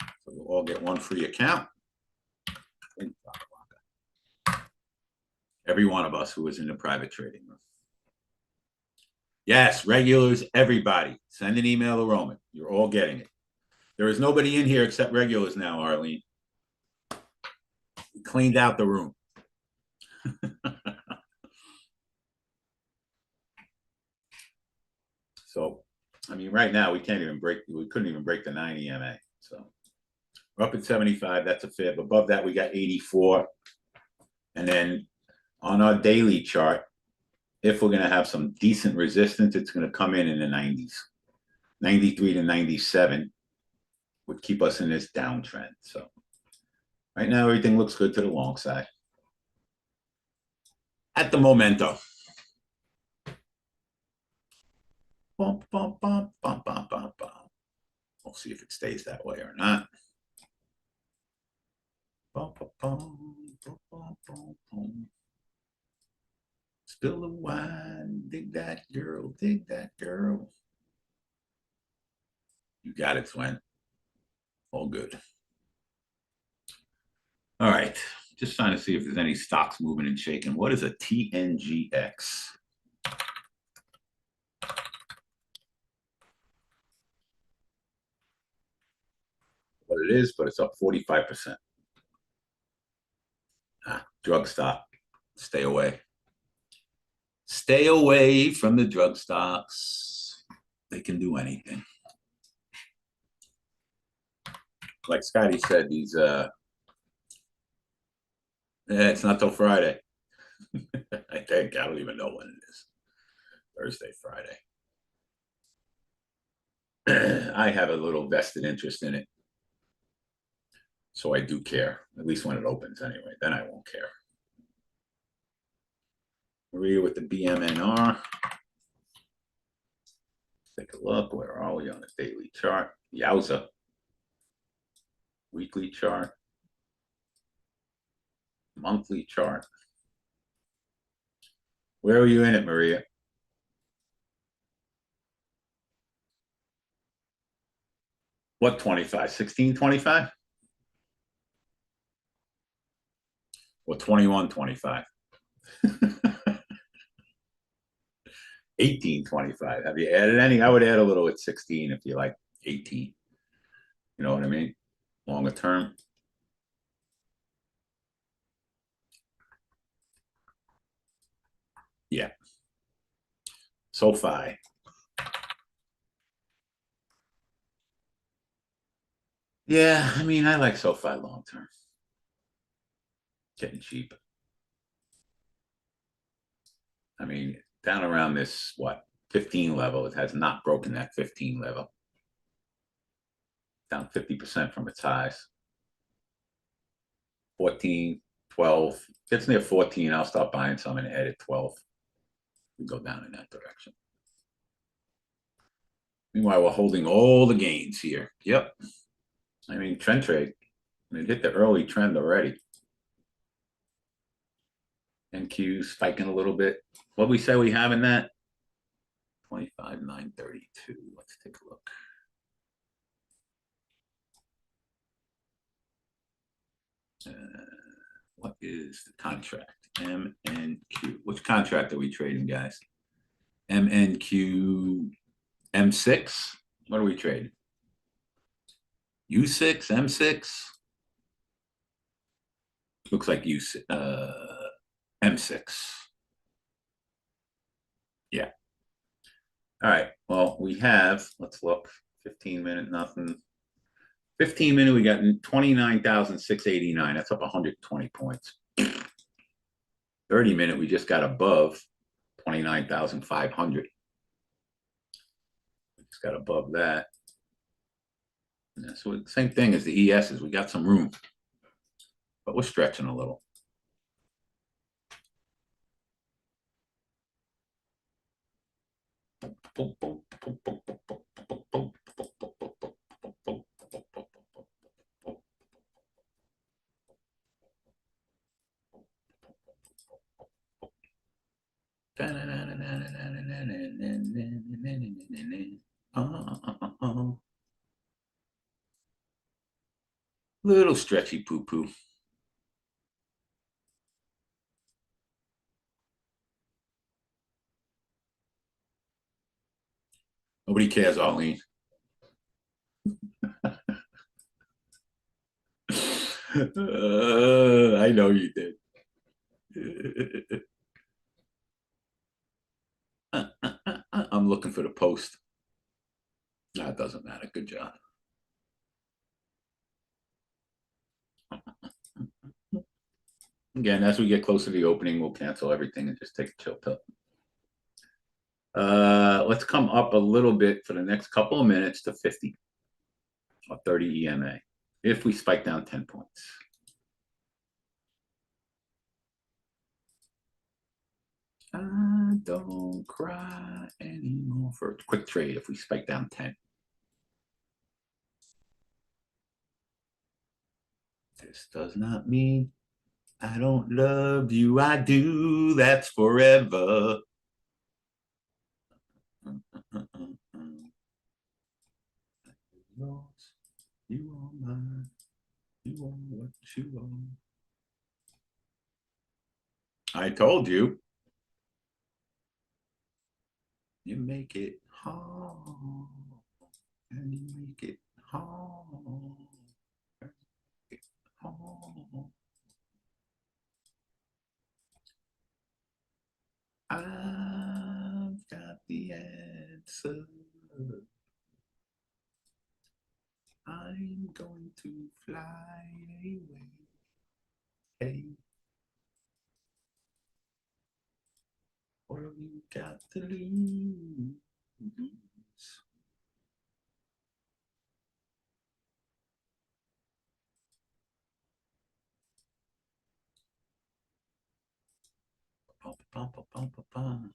So you'll all get one free account. Every one of us who is in the private trading room. Yes, regulars, everybody. Send an email to Roman. You're all getting it. There is nobody in here except regulars now, Arlene. We cleaned out the room. So, I mean, right now we couldn't even break the 9 EMA. So we're up at 75. That's a fib. Above that, we got 84. And then on our daily chart, if we're going to have some decent resistance, it's going to come in the 90s. 93 to 97 would keep us in this downtrend. So right now, everything looks good to the long side. At the momento. Bum, bum, bum, bum, bum, bum, bum. We'll see if it stays that way or not. Bum, bum, bum, bum, bum, bum, bum. Spill the wine, dig that girl, dig that girl. You got it, Swen. All good. All right, just trying to see if there's any stocks moving and shaking. What is a TNGX? what it is, but it's up 45%. Drug stock. Stay away. Stay away from the drug stocks. They can do anything. Like Scotty said, it's not till Friday. I think. I don't even know when it is. Thursday, Friday. I have a little vested interest in it. So I do care, at least when it opens anyway. Then I won't care. Maria with the BMNR. Take a look. Where are we on the daily chart? Yowza. Weekly chart. Monthly chart. Where are you in it, Maria? What 25? 16.25? Or 21.25? 18.25. Have you added any? I would add a little at 16 if you like 18. You know what I mean? Longer term. Yeah. SoFi. Yeah, I mean, I like SoFi long term. Getting cheap. I mean, down around this, what, 15 level, it has not broken that 15 level. Down 50% from its highs. 14, 12. Gets near 14, I'll start buying some and add at 12. We go down in that direction. Meanwhile, we're holding all the gains here. Yep. I mean, trend trade. It hit the early trend already. NQ spiking a little bit. What we say we have in that? 25,932. Let's take a look. What is the contract? MNQ. Which contract are we trading, guys? MNQ M6. What are we trading? U6, M6. Looks like U6, M6. Yeah. All right. Well, we have, let's look, 15-minute, nothing. 15-minute, we got 29,689. That's up 120 points. 30-minute, we just got above 29,500. Just got above that. So same thing as the ESs. We got some room, but we're stretching a little. Little stretchy poo-poo. Nobody cares, Arlene. I know you did. I'm looking for the post. That doesn't matter. Good job. Again, as we get closer to the opening, we'll cancel everything and just take a chill pill. Let's come up a little bit for the next couple of minutes to 50 or 30 EMA if we spike down 10 points. I don't cry anymore for a quick trade if we spike down 10. This does not mean I don't love you. I do. That's forever. Yours, you are mine. You are what you are. I told you. You make it hard. And you make it hard. I'm going to fly away. Hey, what have you got to lose? Bum, bum, bum, bum, bum, bum.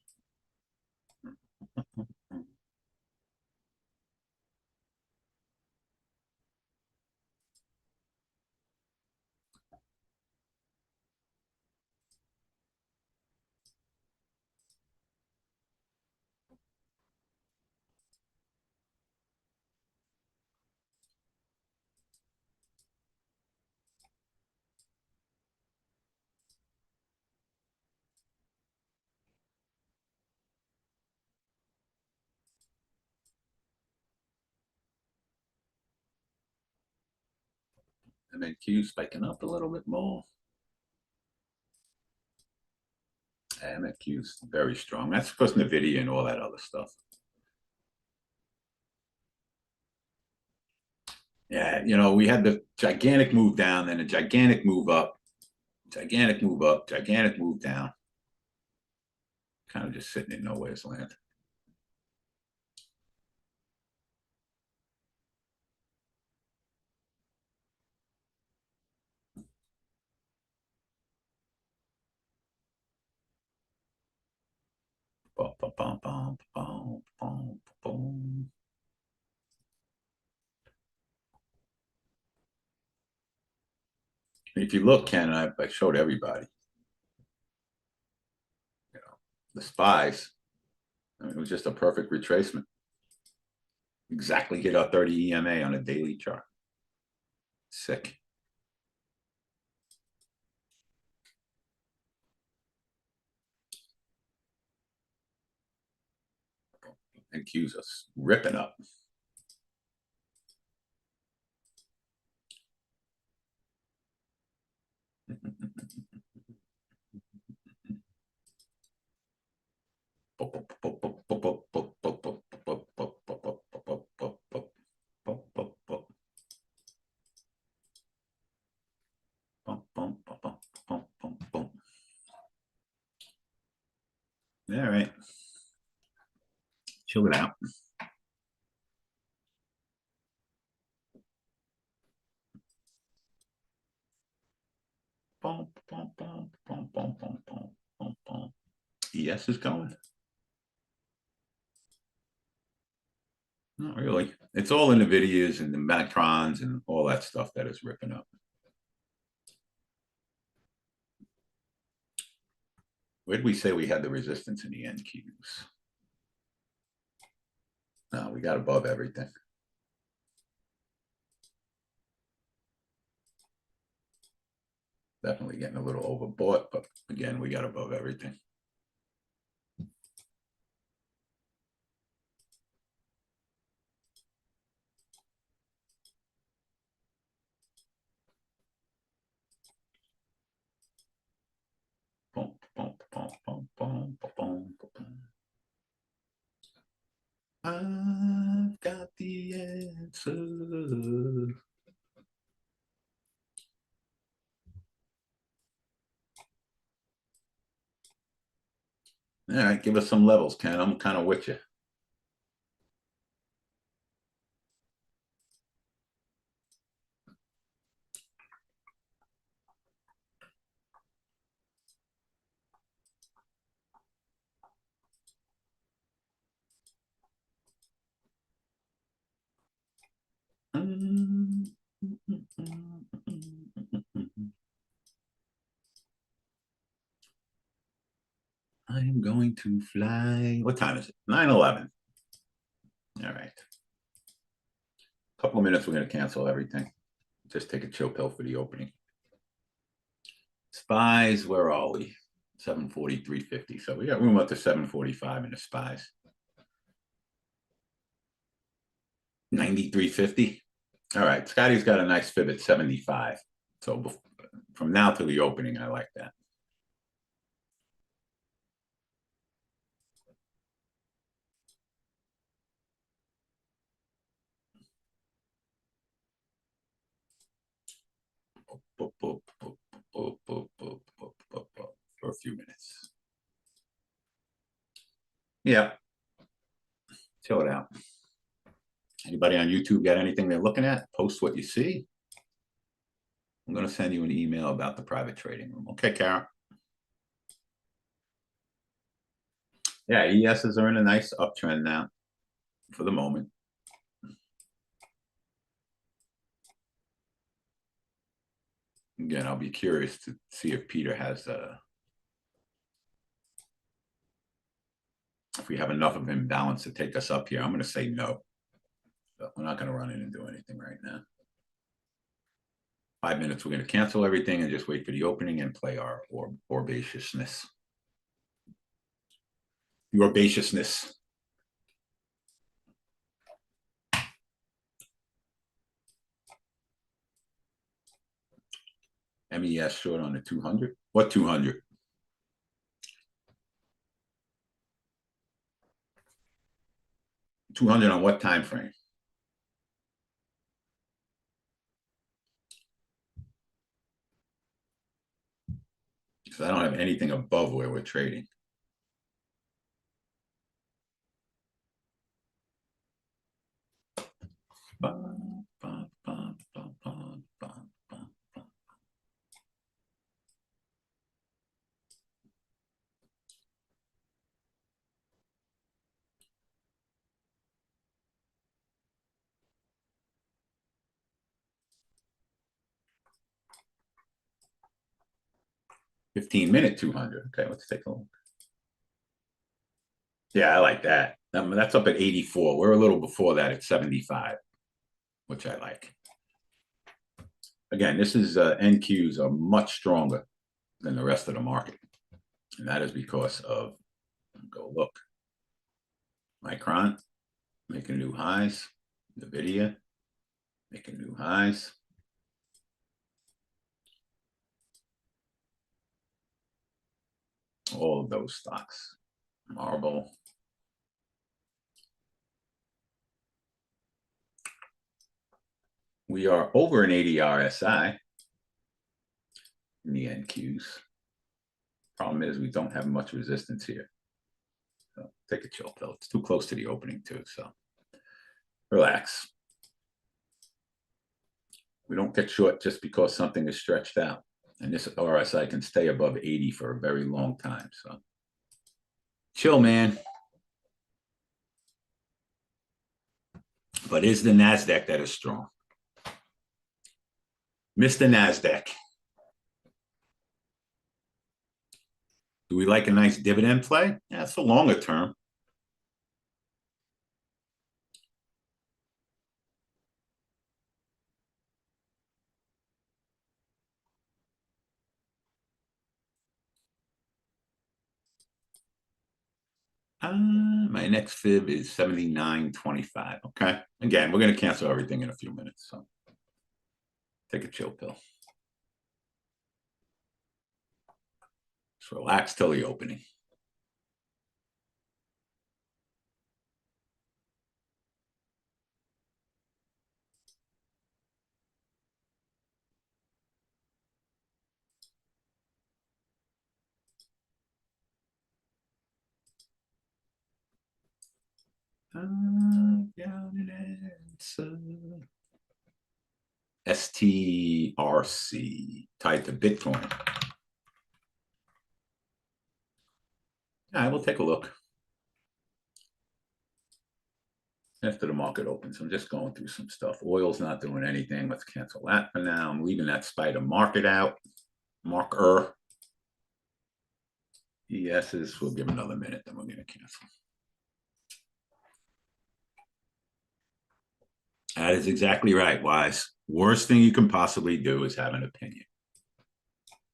MNQ spiking up a little bit more. MNQ is very strong. That's because NVIDIA and all that other stuff. Yeah, you know, we had the gigantic move down, then a gigantic move up, gigantic move up, gigantic move down. Kind of just sitting in nowhere's land. Bum, bum, bum, bum, bum, bum, bum. If you look, Ken, I showed everybody. You know, the spies. I mean, it was just a perfect retracement. Exactly hit our 30 EMA on a daily chart. Sick. And Q's us ripping up. All right. Chill it out. Yes is going. Not really. It's all in the videos and the macrons and all that stuff that is ripping up. Where did we say we had the resistance in the NQs? No, we got above everything. Definitely getting a little overbought, but again, we got above everything. Boom, boom, boom, boom, boom, boom, boom. I've got the answer. All right, give us some levels, Ken. I'm kind of with you. I'm going to fly. What time is it? 9:11. All right. A couple of minutes, we're going to cancel everything. Just take a chill pill for the opening. Spies, where are we? 743.50. So we got room up to 745 in the spies. 93.50. All right. Scotty's got a nice fib at 75. So from now to the opening, I like that. a few minutes. Yeah. Chill it out. Anybody on YouTube got anything they're looking at? Post what you see. I'm going to send you an email about the private trading room. Okay, Karen. Yeah, ESs are in a nice uptrend now for the moment. Again, I'll be curious to see if Peter has if we have enough of imbalance to take us up here. I'm going to say no. But we're not going to run in and do anything right now. 5 minutes, we're going to cancel everything and just wait for the opening and play our orbaciousness. Your orbaciousness. MES short on the 200. What 200? $200 on what time frame? Because I don't have anything above where we're trading. Bum, bum, bum, bum, bum, bum, bum, bum. $15-minute 200. Okay, let's take a look. Yeah, I like that. That's up at 84. We're a little before that at 75, which I like. Again, this is NQs are much stronger than the rest of the market. And that is because of, go look, Micron making new highs, NVIDIA making new highs. All of those stocks, Marble. We are over an 80 RSI in the NQs. Problem is we don't have much resistance here. So take a chill pill. It's too close to the opening too, so relax. We don't get short just because something is stretched out. And this RSI can stay above 80 for a very long time. So chill, man. But it's the NASDAQ that is strong. Mr. NASDAQ. Do we like a nice dividend play? Yeah, it's a longer term. My next fib is 79.25. Okay. Again, we're going to cancel everything in a few minutes. So take a chill pill. Just relax till the opening. STRC tied to Bitcoin. Yeah, we'll take a look after the market opens. I'm just going through some stuff. Oil's not doing anything. Let's cancel that for now. I'm leaving that spider market out. Marker. ESs, we'll give another minute, then we're going to cancel. That is exactly right, Wise. Worst thing you can possibly do is have an opinion.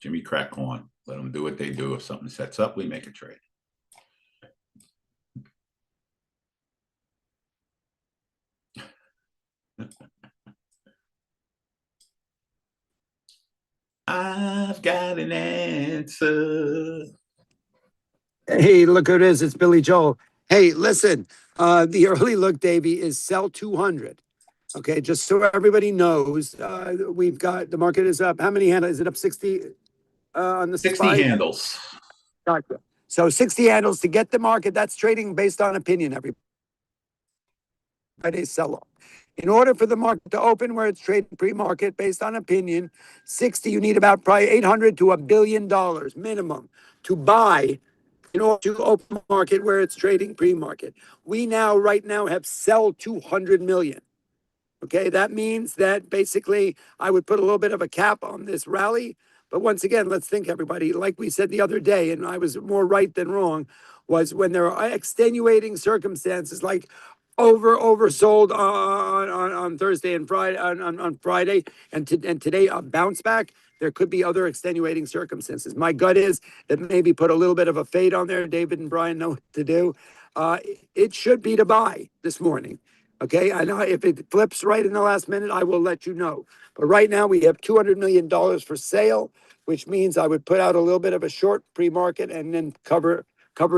Jimmy crack corn. Let them do what they do. If something sets up, we make a trade. I've got an answer. Hey, look who it is. It's Billy Joel. Hey, listen, the early look, Davey, is sell 200. Okay, just so everybody knows, we've got, the market is up. How many handles? Is it up 60 on the 60 SPY? handles. Gotcha. So 60 handles to get the market. That's trading based on opinion, everybody. Friday's sell-off. In order for the market to open where it's trading pre-market based on opinion, 60, you need about probably 800 to $1 billion minimum to buy in order to open market where it's trading pre-market. We now, right now, have sell 200 million. Okay, that means that basically I would put a little bit of a cap on this rally. But once again, let's think, everybody, like we said the other day, and I was more right than wrong, was when there are extenuating circumstances like oversold on Thursday and Friday on Friday and today a bounce back. There could be other extenuating circumstances. My gut is that maybe put a little bit of a fade on there. David and Brian know what to do. It should be to buy this morning. Okay, I know if it flips right in the last minute, I will let you know. But right now we have $200 million for sale, which means I would put out a little bit of a short pre-market and then cover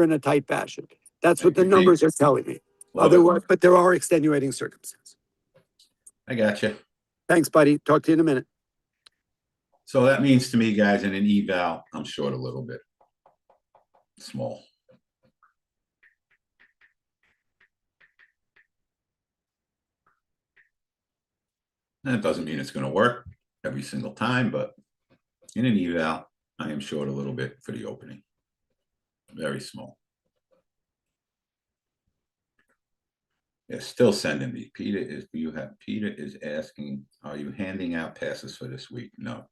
in a tight fashion. That's what the numbers are telling me. Otherwise, but there are extenuating circumstances. I got you. Thanks, buddy. Talk to you in a minute. So that means to me, guys, in an eval, I'm short a little bit. Small. That doesn't mean it's going to work every single time, but in an eval, I am short a little bit for the opening. Very small. They're still sending me. Peter is asking, are you handing out passes for this week? No.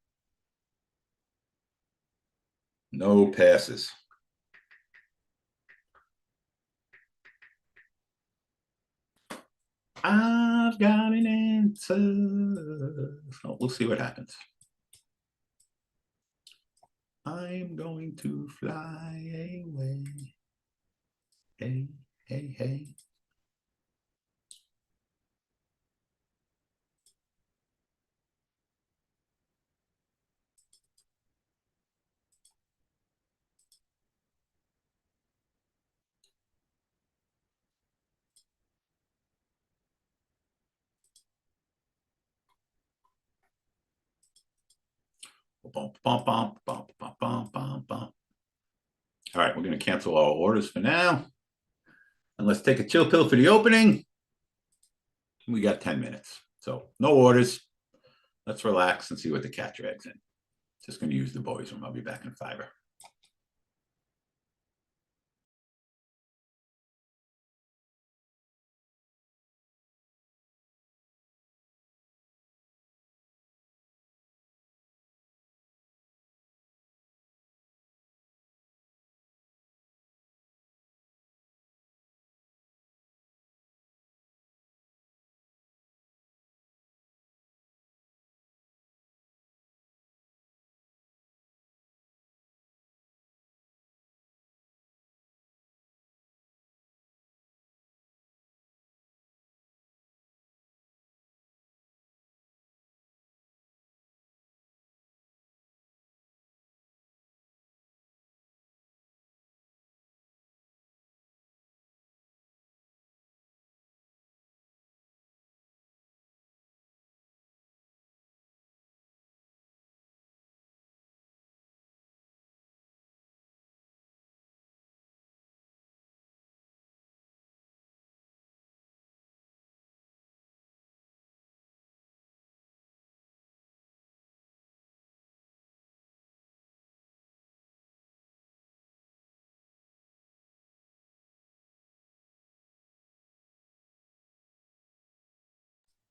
No passes. I've got an answer. So we'll see what happens. I'm going to fly away. Hey, hey, hey. Bum, bum, bum, bum, bum, bum, bum, bum. All right, we're going to cancel our orders for now. And let's take a chill pill for the opening. We got 10 minutes. So no orders. Let's relax and see what the cat drags in. Just going to use the boys' room. I'll be back in 5.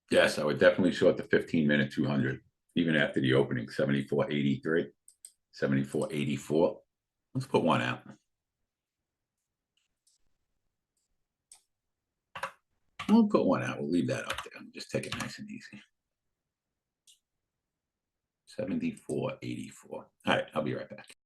Yes, I would definitely short the 15-minute 200, even after the opening, 74.83, 74.84. Let's put one out. We'll put one out. We'll leave that up there. Just take it nice and easy. 74.84. All right, I'll be right back.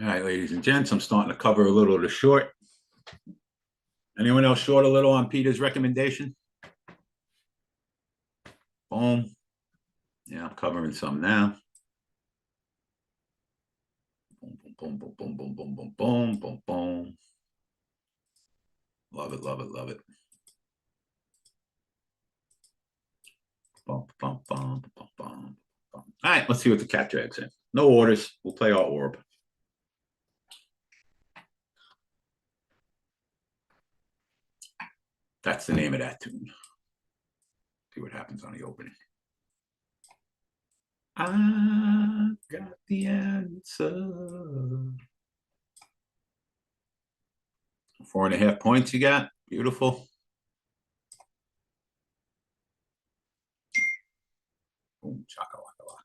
All right, ladies and gents, I'm starting to cover a little of the short. Anyone else short a little on Peter's recommendation? Boom. Yeah, I'm covering some now. Boom, boom, boom, boom, boom, boom, boom, boom, boom, boom. Love it, love it, love it. Bum, bum, bum, bum, bum, bum. All right, let's see what the cat drags in. No orders. We'll play our orb. That's the name of that tune. See what happens on the opening. I got the answer. 4.5 points you got. Beautiful. Boom, chaka, waka, waka.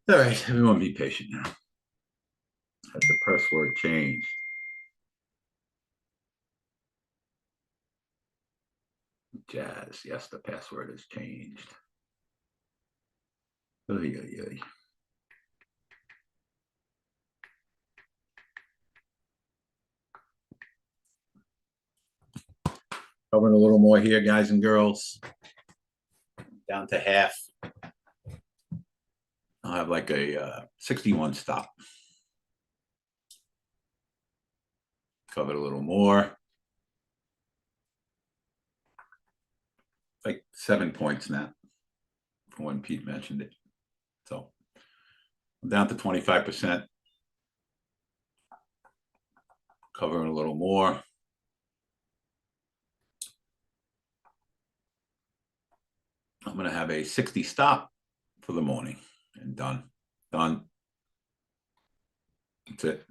All right, everyone be patient now. Has the password changed? Jazz, yes, the password has changed. Oy, oy, oy. Covering a little more here, guys and girls. Down to half. I'll have like a 61 stop. Covered a little more. Like 7 points now from when Pete mentioned it. So I'm down to 25%. Covering a little more. I'm going to have a 60 stop for the morning and done. Done. That's it.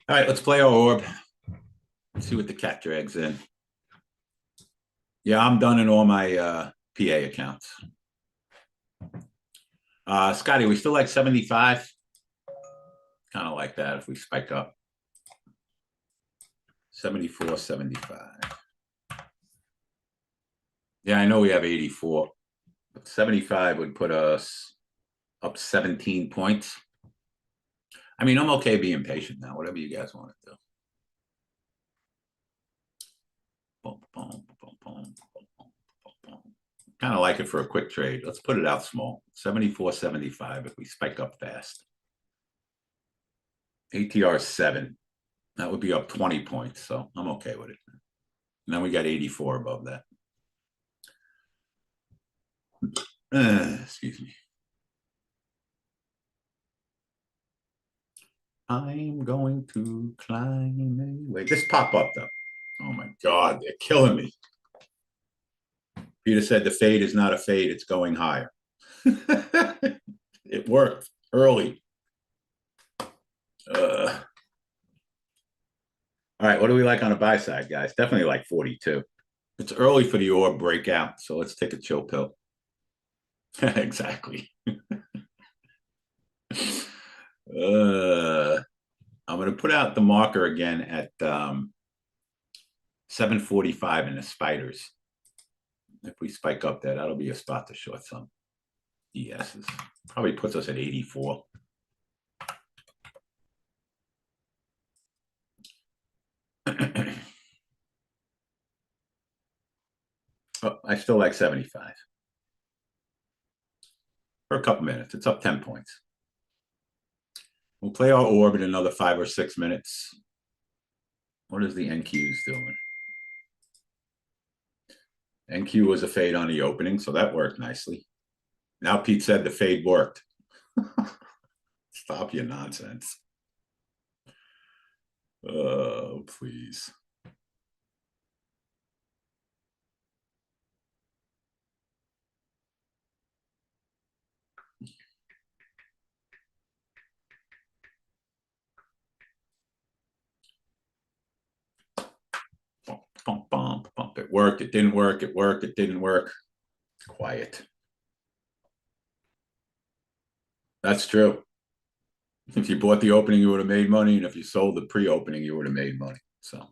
All right, let's play our orb. Let's see what the cat drags in. Yeah, I'm done in all my PA accounts. Scotty, we still like 75? Kind of like that if we spike up. 74, 75. Yeah, I know we have 84, but 75 would put us up 17 points. I mean, I'm okay being patient now, whatever you guys want to do. Boom, boom, boom, boom, boom, boom. Kind of like it for a quick trade. Let's put it out small. 74, 75 if we spike up fast. ATR 7. That would be up 20 points, so I'm okay with it. And then we got 84 above that. Excuse me. I'm going to climb a way. This pop up though. Oh my God, they're killing me. Peter said the fade is not a fade, it's going higher. It worked early. All right, what do we like on the buy side, guys? Definitely like 42. It's early for the orb breakout, so let's take a chill pill. Exactly. I'm going to put out the marker again at 745 in the spiders. If we spike up there, that'll be a spot to short some ESs. Probably puts us at 84. Oh, I still like 75. For a couple minutes. It's up 10 points. We'll play our orb in another 5 or 6 minutes. What is the NQs doing? NQ was a fade on the opening, so that worked nicely. Now Pete said the fade worked. Stop your nonsense. Oh, please. Bump, bump, bump. It worked. It didn't work. It worked. It didn't work. Quiet. That's true. If you bought the opening, you would have made money. And if you sold the pre-opening, you would have made money. So.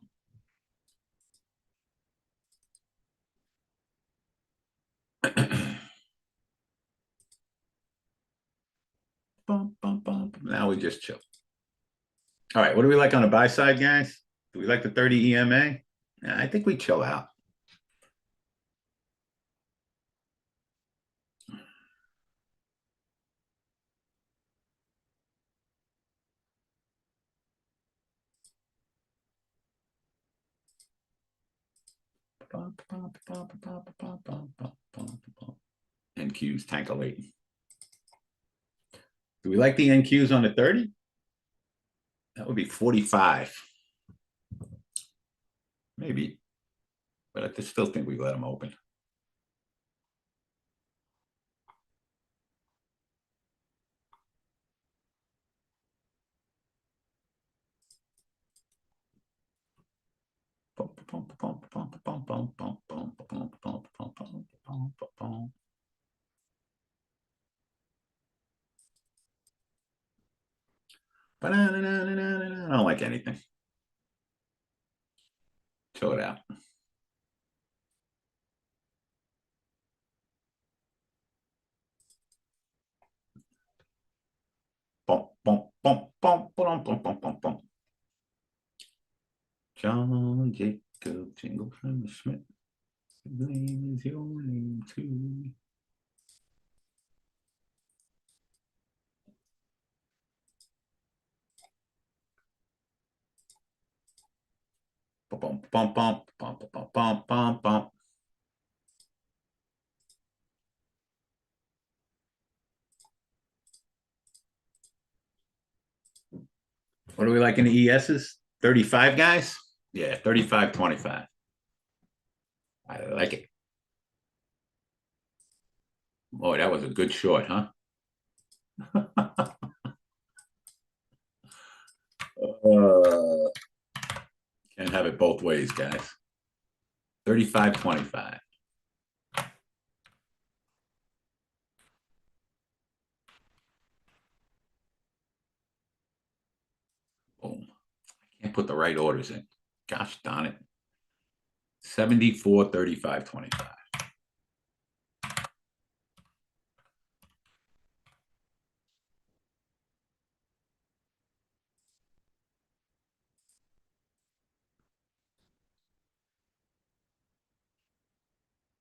Now we just chill. All right, what do we like on the buy side, guys? Do we like the 30 EMA? I think we chill out. NQs tankulating. Do we like the NQs on the 30? That would be 45. Maybe. But I just still think we let them open. I don't like anything. Chill it out. John Jacob Jingle from Schmidt. His name is your name too. Bump, bump, bump, bump, bump, bump, bump, bump. What do we like in the ESs? 35 guys? Yeah, 35.25. I like it. Boy, that was a good short, huh? Can't have it both ways, guys. 35.25. Boom. I can't put the right orders in. Gosh darn it. 74, 35, 25.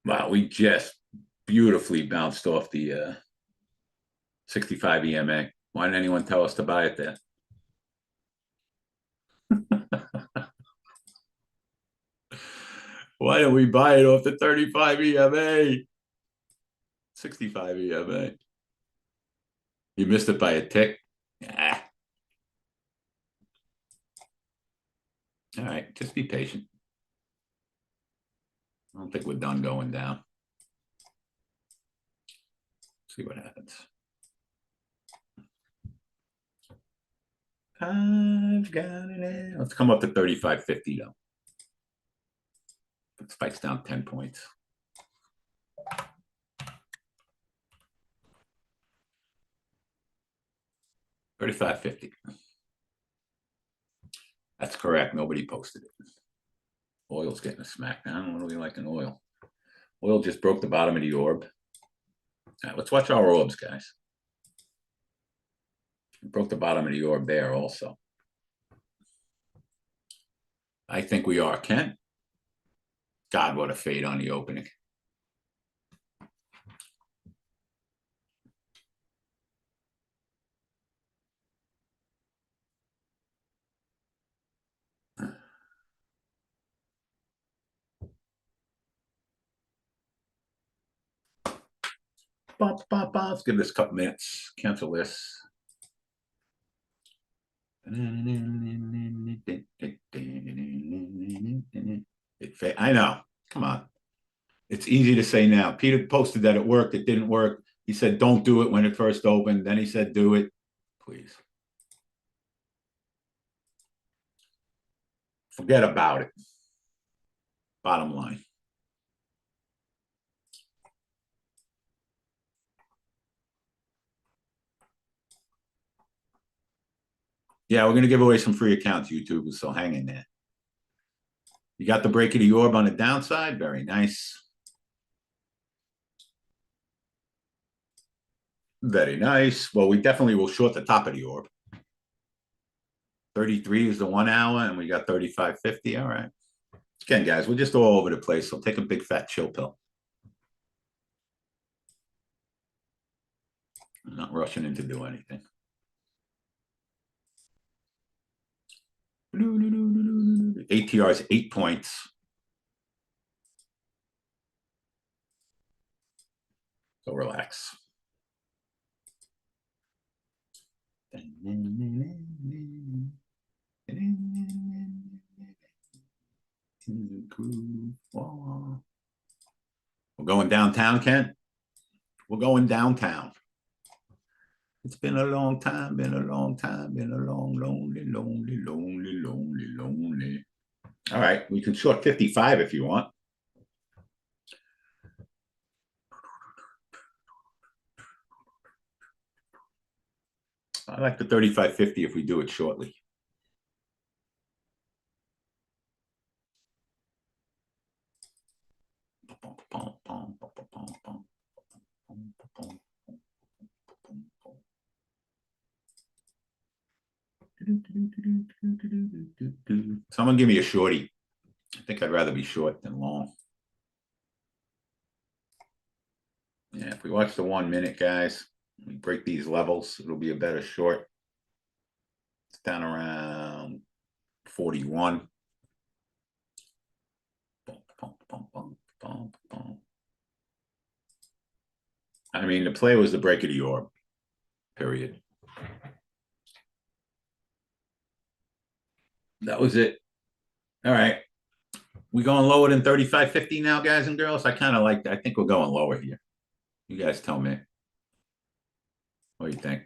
Wow, we just beautifully bounced off the 65 EMA. Why didn't anyone tell us to buy it then? Why didn't we buy it off the 35 EMA? 65 EMA. You missed it by a tick. Ah. All right, just be patient. I don't think we're done going down. See what happens. I've got it. Let's come up to 35.50 though. It spikes down 10 points. $35.50. That's correct. Nobody posted it. Oil's getting a smackdown. What do we like in oil? Oil just broke the bottom of the orb. All right, let's watch our orbs, guys. It broke the bottom of the orb there also. I think we are, Ken. God, what a fade on the opening. Let's give this a couple minutes. Cancel this. I know. Come on. It's easy to say now. Peter posted that it worked. It didn't work. He said, don't do it when it first opened. Then he said, do it. Please. Forget about it. Bottom line. Yeah, we're going to give away some free accounts, YouTubers, so hang in there. You got the break of the orb on the downside? Very nice. Very nice. Well, we definitely will short the top of the orb. 33 is the 1 hour, and we got 35.50. All right. Again, guys, we're just all over the place. So take a big fat chill pill. I'm not rushing in to do anything. ATR is 8 points. So relax. We're going downtown, Kent. We're going downtown. It's been a long time, been a long time, been a long, lonely, lonely, lonely, lonely, lonely. All right, we can short 55 if you want. I like the 35.50 if we do it shortly. Someone give me a shorty. I think I'd rather be short than long. Yeah, if we watch the 1 minute, guys, we break these levels, it'll be a better short. It's down around 41. I mean, the play was the break of the orb, period. That was it. All right. We going lower than 35.50 now, guys and girls? I kind of like that. I think we're going lower here. You guys tell me. What do you think?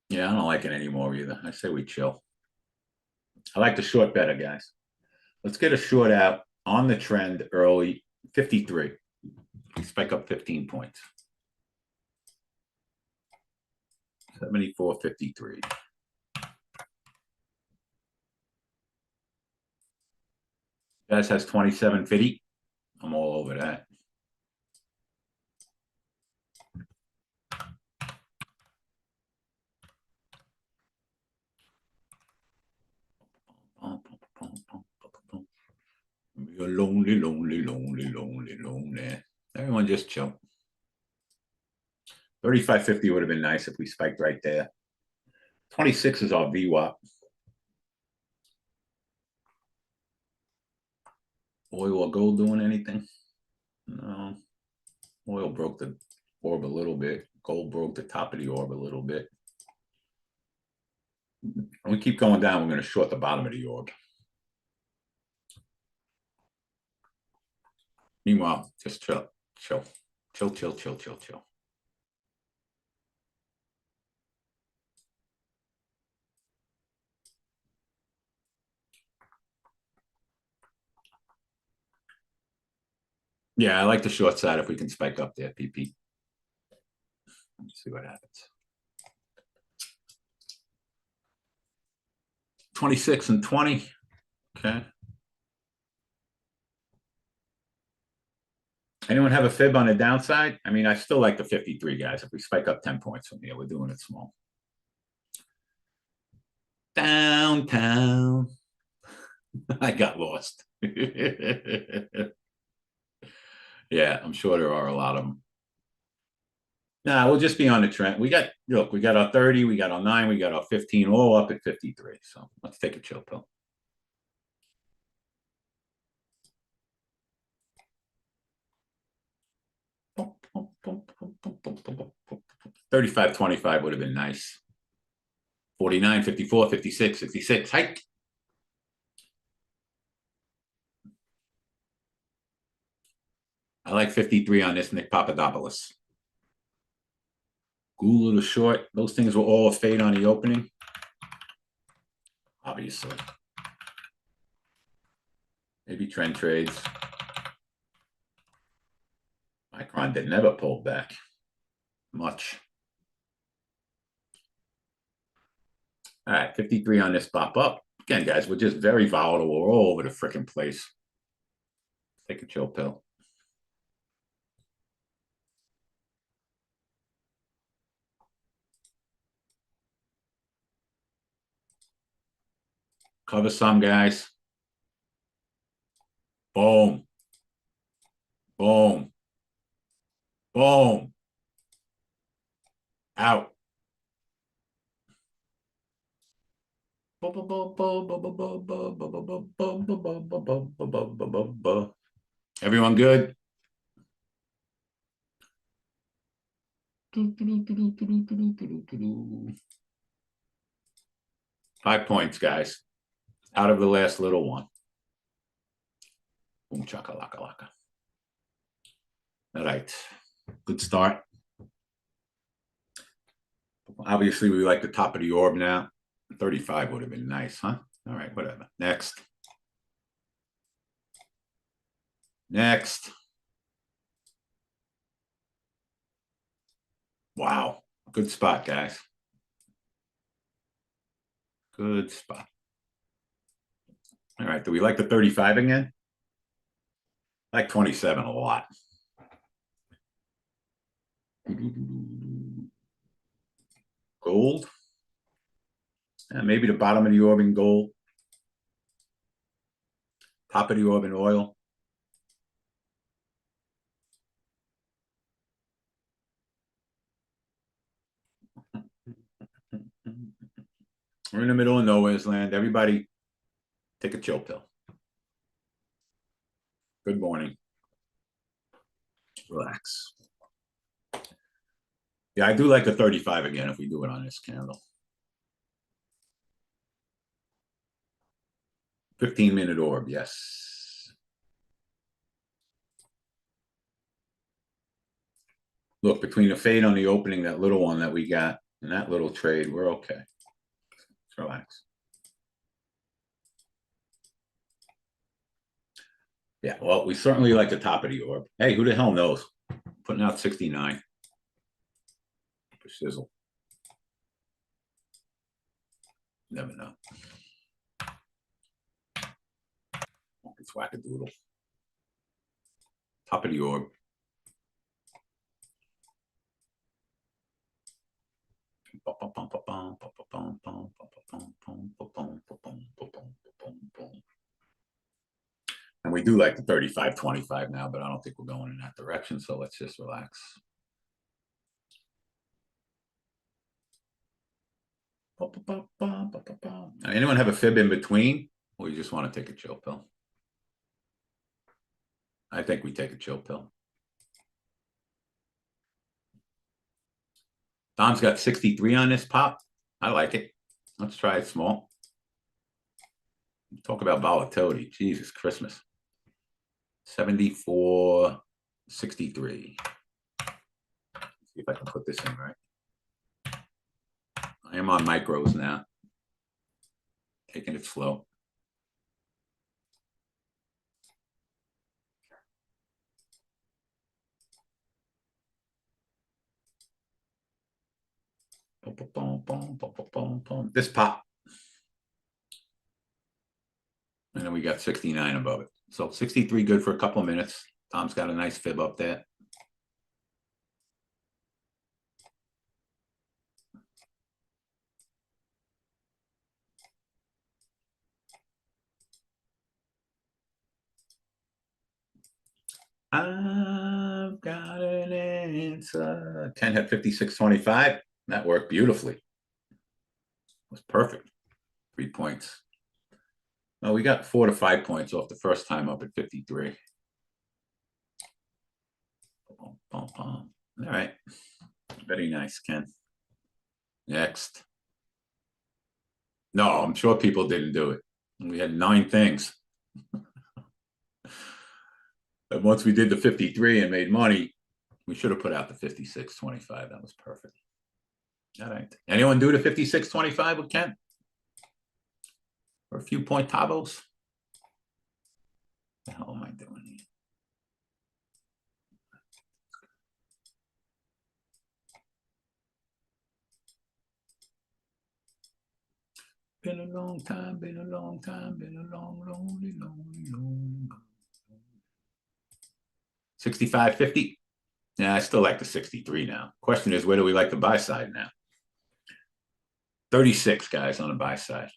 Yeah, I don't like it anymore either. I say we chill. I like the short better, guys. Let's get a short out on the trend early. 53. We spike up 15 points. 74.53. Guys has 27.50. I'm all over that. You're lonely, lonely, lonely, lonely, lonely. Everyone just chill. 35.50 would have been nice if we spiked right there. 26 is our VWAP. Oil or gold doing anything? No. Oil broke the orb a little bit. Gold broke the top of the orb a little bit. When we keep going down, we're going to short the bottom of the orb. Meanwhile, just chill, chill, chill, chill, chill, chill, chill. Yeah, I like the short side if we can spike up there, PP. Let's see what happens. 26 and 20. Okay. Anyone have a fib on the downside? I mean, I still like the 53, guys. If we spike up 10 points from here, we're doing it small. Downtown. I got lost. Yeah, I'm sure there are a lot of them. Nah, we'll just be on the trend. We got, look, we got our 30, we got our 9, we got our 15, all up at 53. So let's take a chill pill. $35.25 would have been nice. 49, 54, 56, 66. Hike. I like 53 on this Nick Papadopoulos. Gula the short. Those things were all a fade on the opening. Obviously. Maybe trend trades. Micron did never pull back much. All right, 53 on this pop up. Again, guys, we're just very volatile. We're all over the freaking place. Take a chill pill. Cover some, guys. Boom. Boom. Boom. Out. Everyone good? 5 points, guys. Out of the last little one. Boom, chakalaka laka. All right. Good start. Obviously, we like the top of the orb now. 35 would have been nice, huh? All right, whatever. Next. Next. Wow. Good spot, guys. Good spot. All right. Do we like the 35 again? I like 27 a lot. Gold. And maybe the bottom of the orb in gold. Top of the orb in oil. We're in the middle of nowhere's land. Everybody take a chill pill. Good morning. Relax. Yeah, I do like the 35 again if we do it on this candle. 15-minute orb, yes. Look, between the fade on the opening, that little one that we got, and that little trade, we're okay. Let's relax. Yeah, well, we certainly like the top of the orb. Hey, who the hell knows? Putting out 69. For sizzle. Never know. It's wackadoodle. Top of the orb. And we do like the 35-25 now, but I don't think we're going in that direction. So let's just relax. Anyone have a fib in between, or you just want to take a chill pill? I think we take a chill pill. Dom's got 63 on this pop. I like it. Let's try it small. Talk about volatility. Jesus Christmas. 74, 63. See if I can put this in right. I am on micros now. Taking it slow. This pop. And then we got 69 above it. So 63 good for a couple of minutes. Tom's got a nice fib up there. I've got an answer. Ken had 56.25. That worked beautifully. It was perfect. 3 points. Well, we got 4 to 5 points off the first time up at 53. All right. Very nice, Ken. Next. No, I'm sure people didn't do it. We had 9 things. But once we did the 53 and made money, we should have put out the 56.25. That was perfect. All right. Anyone do the 56.25 with Ken? Or a few point tabos? What the hell am I doing here? Been a long time, been a long time, been a long, lonely, lonely, lonely. 65.50. Yeah, I still like the 63 now. Question is, where do we like the buy side now? 36 guys on the buy side.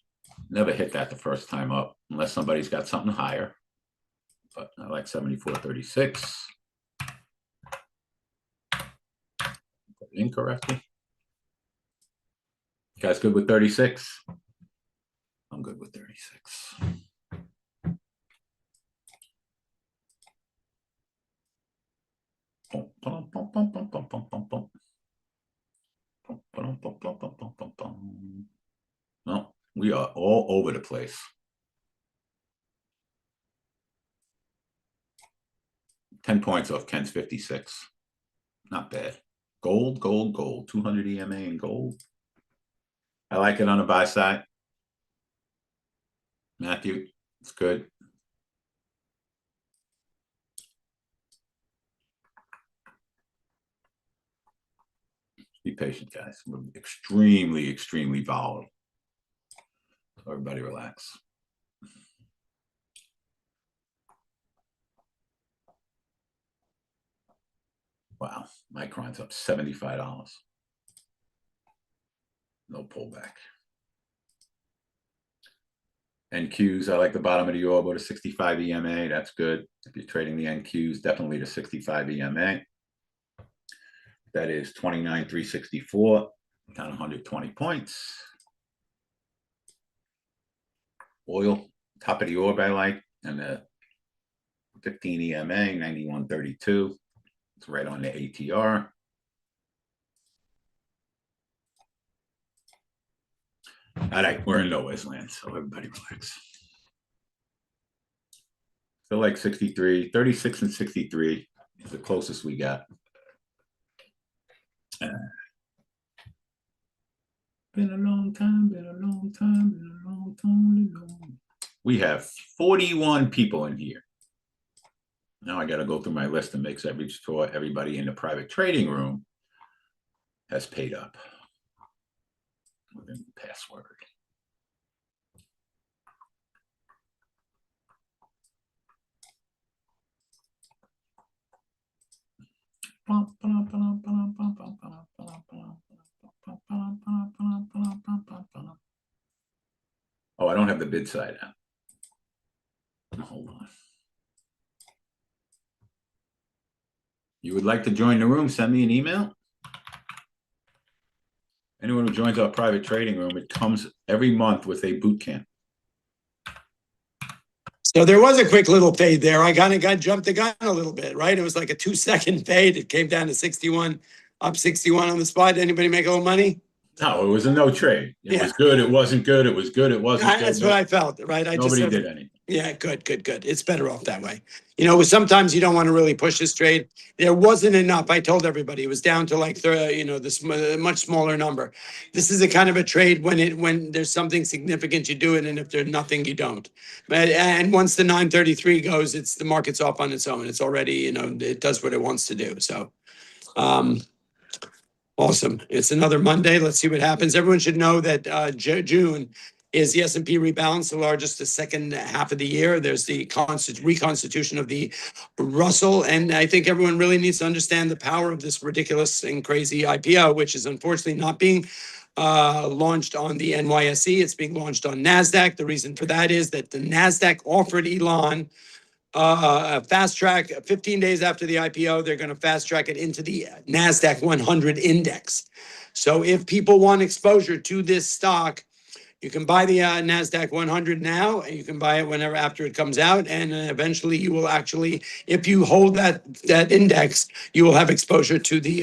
Never hit that the first time up unless somebody's got something higher. But I like 74.36. Put it incorrectly. You guys good with 36? I'm good with 36. No, we are all over the place. $10 off Ken's 56. Not bad. Gold, gold, gold. 200 EMA in gold. I like it on the buy side. Matthew, it's good. Be patient, guys. We're extremely, extremely volatile. So everybody relax. Wow, Micron's up $75. No pullback. NQs, I like the bottom of the order to 65 EMA. That's good. If you're trading the NQs, definitely to 65 EMA. That is 29,364, down 120 points. Oil, top of the orb I like, and the 15 EMA, 91.32. It's right on the ATR. All right, we're in Noah's land, so everybody relax. Feel like 63, 36 and 63 is the closest we got. Been a long time, been a long time, been a long time. We have 41 people in here. Now I got to go through my list and make sure everybody in the private trading room has paid up within the password. Oh, I don't have the bid side out. Hold on. You would like to join the room, send me an email. Anyone who joins our private trading room, it comes every month with a boot camp. So there was a quick little fade there. I kind of got jumped the gun a little bit, right? It was like a 2-second fade. It came down to 61, up 61 on the spot. Anybody make a little money? No, it was a no trade. It was good. It wasn't good. It was good. It wasn't good. That's what I felt, right? Nobody did anything. Yeah, good. It's better off that way. You know, sometimes you don't want to really push this trade. There wasn't enough. I told everybody it was down to like, this much smaller number. This is a kind of a trade when there's something significant, you do it, and if there's nothing, you don't. And once the 933 goes, the market's off on its own. It's already, it does what it wants to do. So, awesome. It's another Monday. Let's see what happens. Everyone should know that June is the S&P rebalance, the largest, the second half of the year. There's the reconstitution of the Russell. And I think everyone really needs to understand the power of this ridiculous and crazy IPO, which is unfortunately not being launched on the NYSE. It's being launched on NASDAQ. The reason for that is that the NASDAQ offered Elon a fast track 15 days after the IPO. They're going to fast track it into the NASDAQ 100 index. So if people want exposure to this stock, you can buy the NASDAQ 100 now, and you can buy it whenever after it comes out. And eventually you will actually, if you hold that index, you will have exposure to the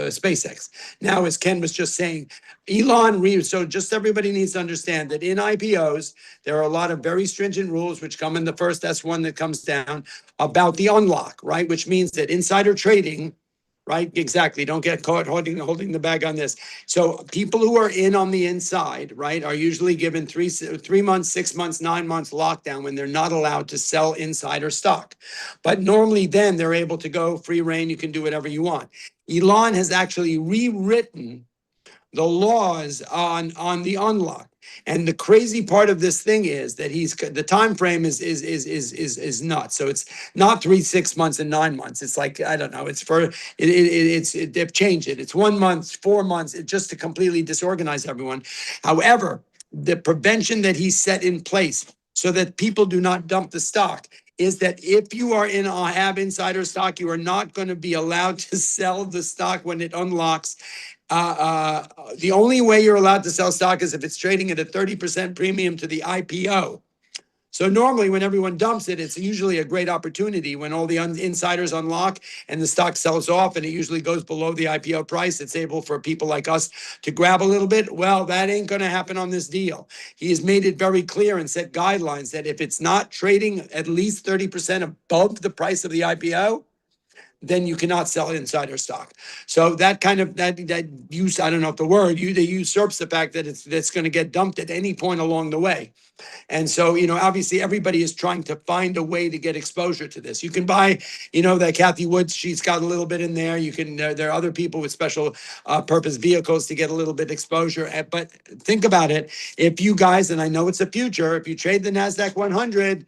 SpaceX. Now, as Ken was just saying, so just everybody needs to understand that in IPOs, there are a lot of very stringent rules which come in the first S1 that comes down about the unlock, right? Which means that insider trading, right? Exactly. Don't get caught holding the bag on this. So people who are in on the inside, right, are usually given 3 months, 6 months, 9 months lockdown when they're not allowed to sell insider stock. But normally then they're able to go free reign. You can do whatever you want. Elon has actually rewritten the laws on the unlock. And the crazy part of this thing is that the time frame is nuts. So it's not 3, 6 months, and 9 months. It's like, I don't know. It's they've changed it. It's 1 month, 4 months, just to completely disorganize everyone. However, the prevention that he set in place so that people do not dump the stock is that if you are have insider stock, you are not going to be allowed to sell the stock when it unlocks. The only way you're allowed to sell stock is if it's trading at a 30% premium to the IPO. So normally when everyone dumps it, it's usually a great opportunity when all the insiders unlock and the stock sells off and it usually goes below the IPO price. It's able for people like us to grab a little bit. Well, that ain't going to happen on this deal. He has made it very clear and set guidelines that if it's not trading at least 30% above the price of the IPO, then you cannot sell insider stock. So that kind of that use, I don't know if the word, they usurps the fact that that's going to get dumped at any point along the way. And so, obviously everybody is trying to find a way to get exposure to this. You can buy, that Kathy Woods, she's got a little bit in there. You can, there are other people with special purpose vehicles to get a little bit exposure. But think about it. If you guys, and I know it's a future, if you trade the NASDAQ 100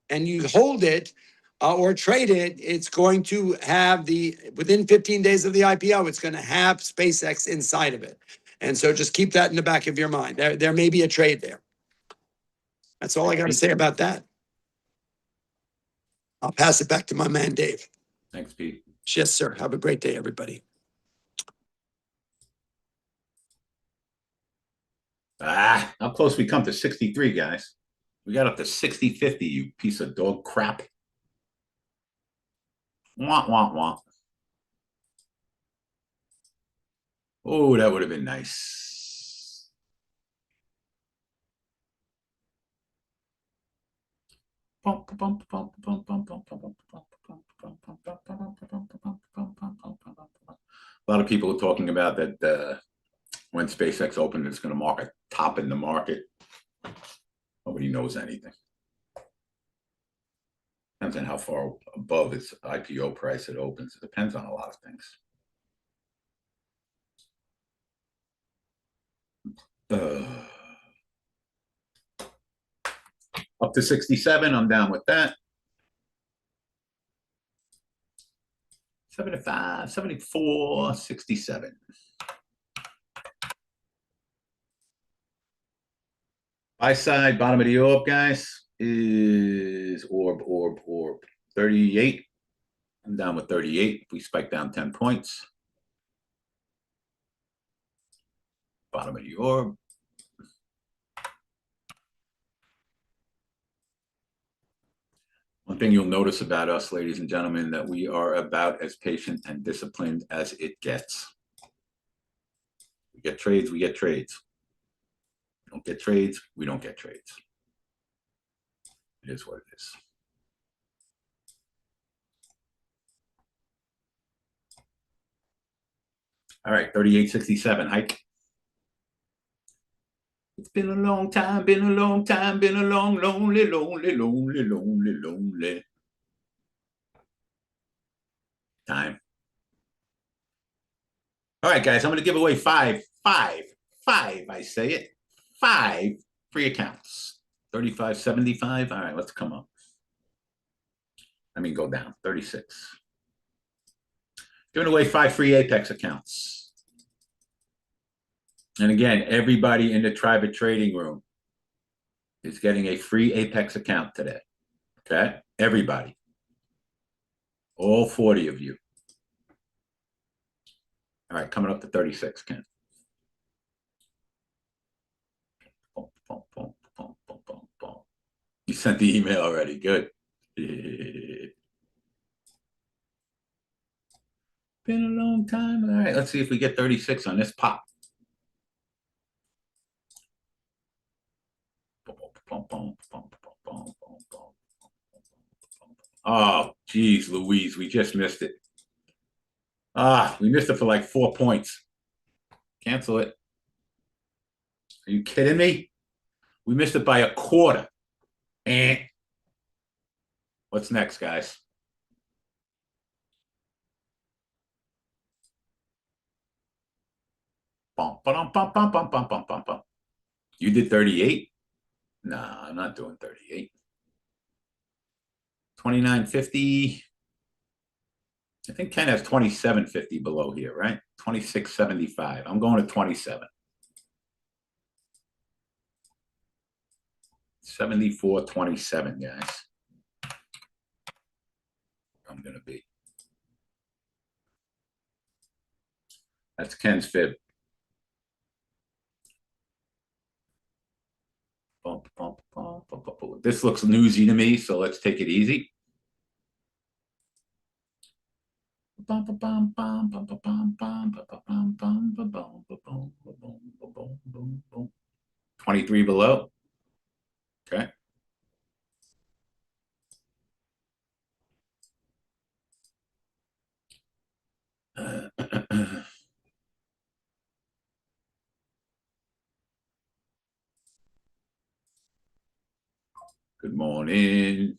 and you hold it, or trade it, it's going to have within 15 days of the IPO, it's going to have SpaceX inside of it. And so just keep that in the back of your mind. There may be a trade there. That's all I got to say about that. I'll pass it back to my man, Dave. Thanks, Pete. Yes, sir. Have a great day, everybody. How close we come to 63, guys. We got up to 60.50, you piece of dog crap. Wah, wah, wah. Oh, that would have been nice. A lot of people are talking about that when SpaceX opened, it's going to mark a top in the market. Nobody knows anything. Depends on how far above its IPO price it opens. It depends on a lot of things. Up to 67, I'm down with that. 75, 74, 67. Buy side, bottom of the orb, guys, is orb, 38. I'm down with 38. If we spike down 10 points. Bottom of the orb. One thing you'll notice about us, ladies and gentlemen, that we are about as patient and disciplined as it gets. We get trades, we get trades. We don't get trades, we don't get trades. It is what it is. All right, 38.67, hike. It's been a long time, been a long time, been a long, lonely, lonely, lonely, lonely, lonely time. All right, guys, I'm going to give away five, I say it, 5 free accounts. 35.75. All right, let's come up. I mean, go down. 36. Giving away 5 free Apex accounts. And again, everybody in the private trading room is getting a free Apex account today. Okay? Everybody. All 40 of you. All right, coming up to 36, Ken. You sent the email already. Good. Been a long time. All right, let's see if we get 36 on this pop. Oh, geez, Louise, we just missed it. We missed it for like 4 points. Cancel it. Are you kidding me? We missed it by a quarter. What's next, guys? Bum, ba-dum, bum, bum, bum, bum, bum, bum, bum. You did 38? Nah, I'm not doing 38. 29.50. I think Ken has 27.50 below here, right? 26.75. I'm going to 27. 74.27, guys. I'm gonna be. That's Ken's fib. This looks newsy to me, so let's take it easy. 23 below. Okay. Good morning.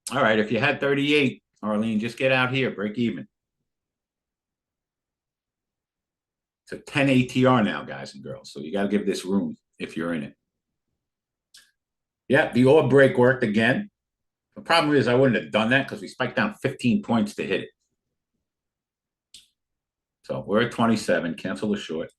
All right, if you had 38, Arlene, just get out here, break even. It's a 10 ATR now, guys and girls. So you got to give this room if you're in it. Yeah, the orb break worked again. The problem is I wouldn't have done that because we spiked down 15 points to hit it. So we're at 27. Cancel the short.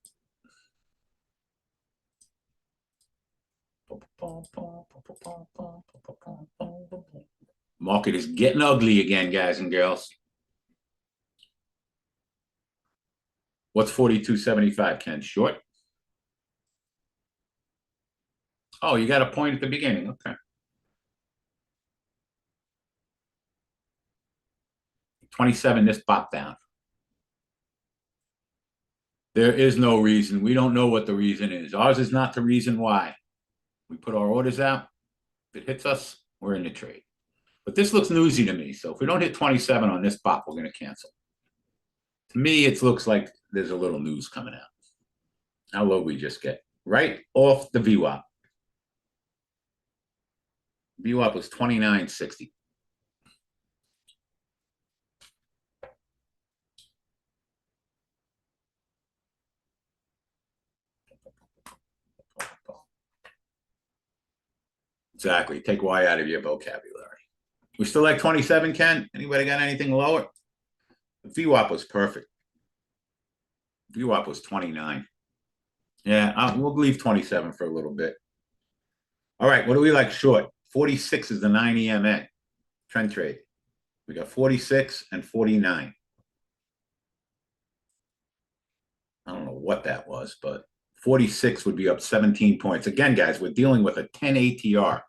Market is getting ugly again, guys and girls. What's 42.75, Ken? Short? Oh, you got a point at the beginning. Okay. 27, this pop down. There is no reason. We don't know what the reason is. Ours is not the reason why. We put our orders out. If it hits us, we're in the trade. But this looks newsy to me. So if we don't hit 27 on this pop, we're going to cancel. To me, it looks like there's a little news coming out. How low we just get? Right off the VWAP. VWAP was 29.60. Exactly. Take Y out of your vocabulary. We still like 27, Ken? Anybody got anything lower? The VWAP was perfect. VWAP was 29. Yeah, we'll leave 27 for a little bit. All right, what do we like short? 46 is the 9 EMA trend trade. We got 46 and 49. I don't know what that was, but 46 would be up 17 points. Again, guys, we're dealing with a 10 ATR.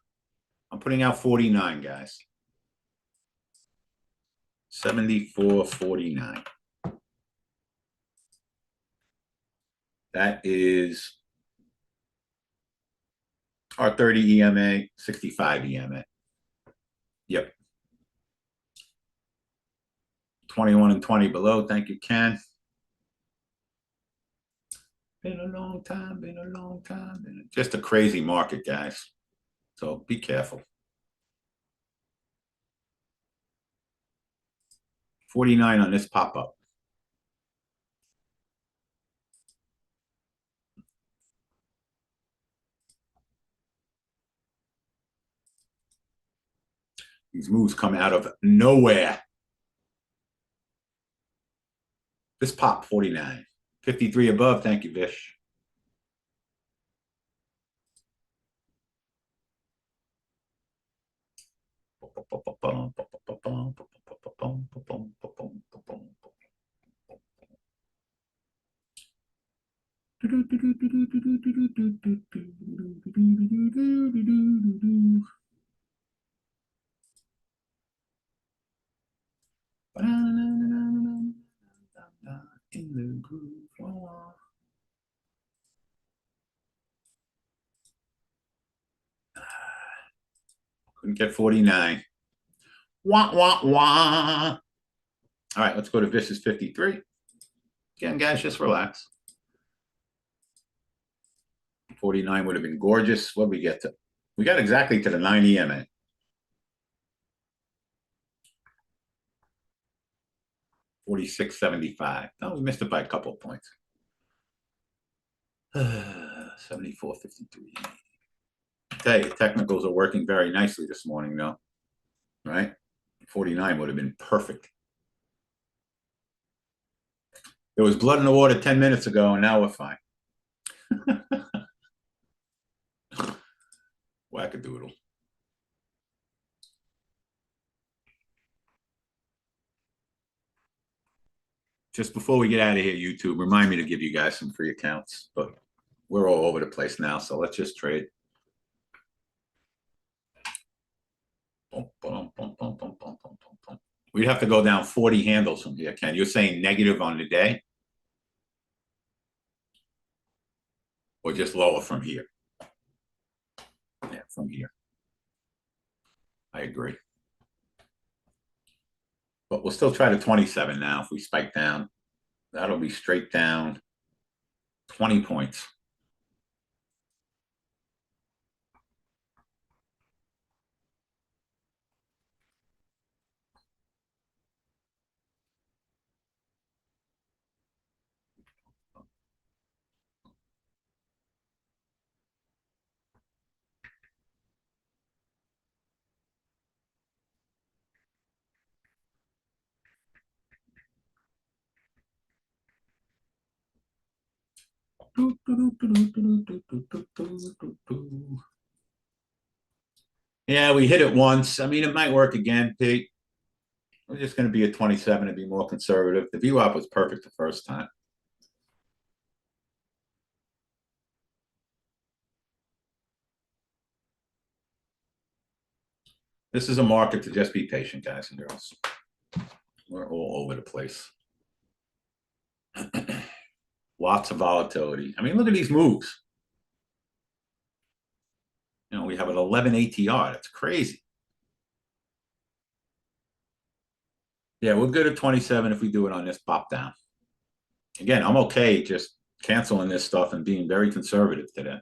I'm putting out 49, guys. 74.49. That is our 30 EMA, 65 EMA. Yep. 21 and 20 below. Thank you, Ken. Been a long time, been a long time. Just a crazy market, guys. So be careful. 49 on this pop-up. These moves come out of nowhere. This pop, 49. 53 above. Thank you, Vish. In the groove. Couldn't get 49. Wah, wah, wah. All right, let's go to Vicious 53. Again, guys, just relax. 49 would have been gorgeous. What did we get to? We got exactly to the 9 EMA. 46.75. No, we missed it by a couple of points. 74.53. Tell you, technicals are working very nicely this morning, though. Right? 49 would have been perfect. There was blood in the water 10 minutes ago, and now we're fine. Wackadoodle. Just before we get out of here, YouTube, remind me to give you guys some free accounts, but we're all over the place now, so let's just trade. We'd have to go down 40 handles from here, Ken. You're saying negative on the day? Or just lower from here? Yeah, from here. I agree. But we'll still try to 27 now if we spike down. That'll be straight down 20 points. Yeah, we hit it once. I mean, it might work again, Pete. We're just going to be at 27 and be more conservative. The VWAP was perfect the first time. This is a market to just be patient, guys and girls. We're all over the place. Lots of volatility. I mean, look at these moves. You know, we have an 11 ATR. That's crazy. Yeah, we're good at 27 if we do it on this pop down. Again, I'm okay just canceling this stuff and being very conservative today.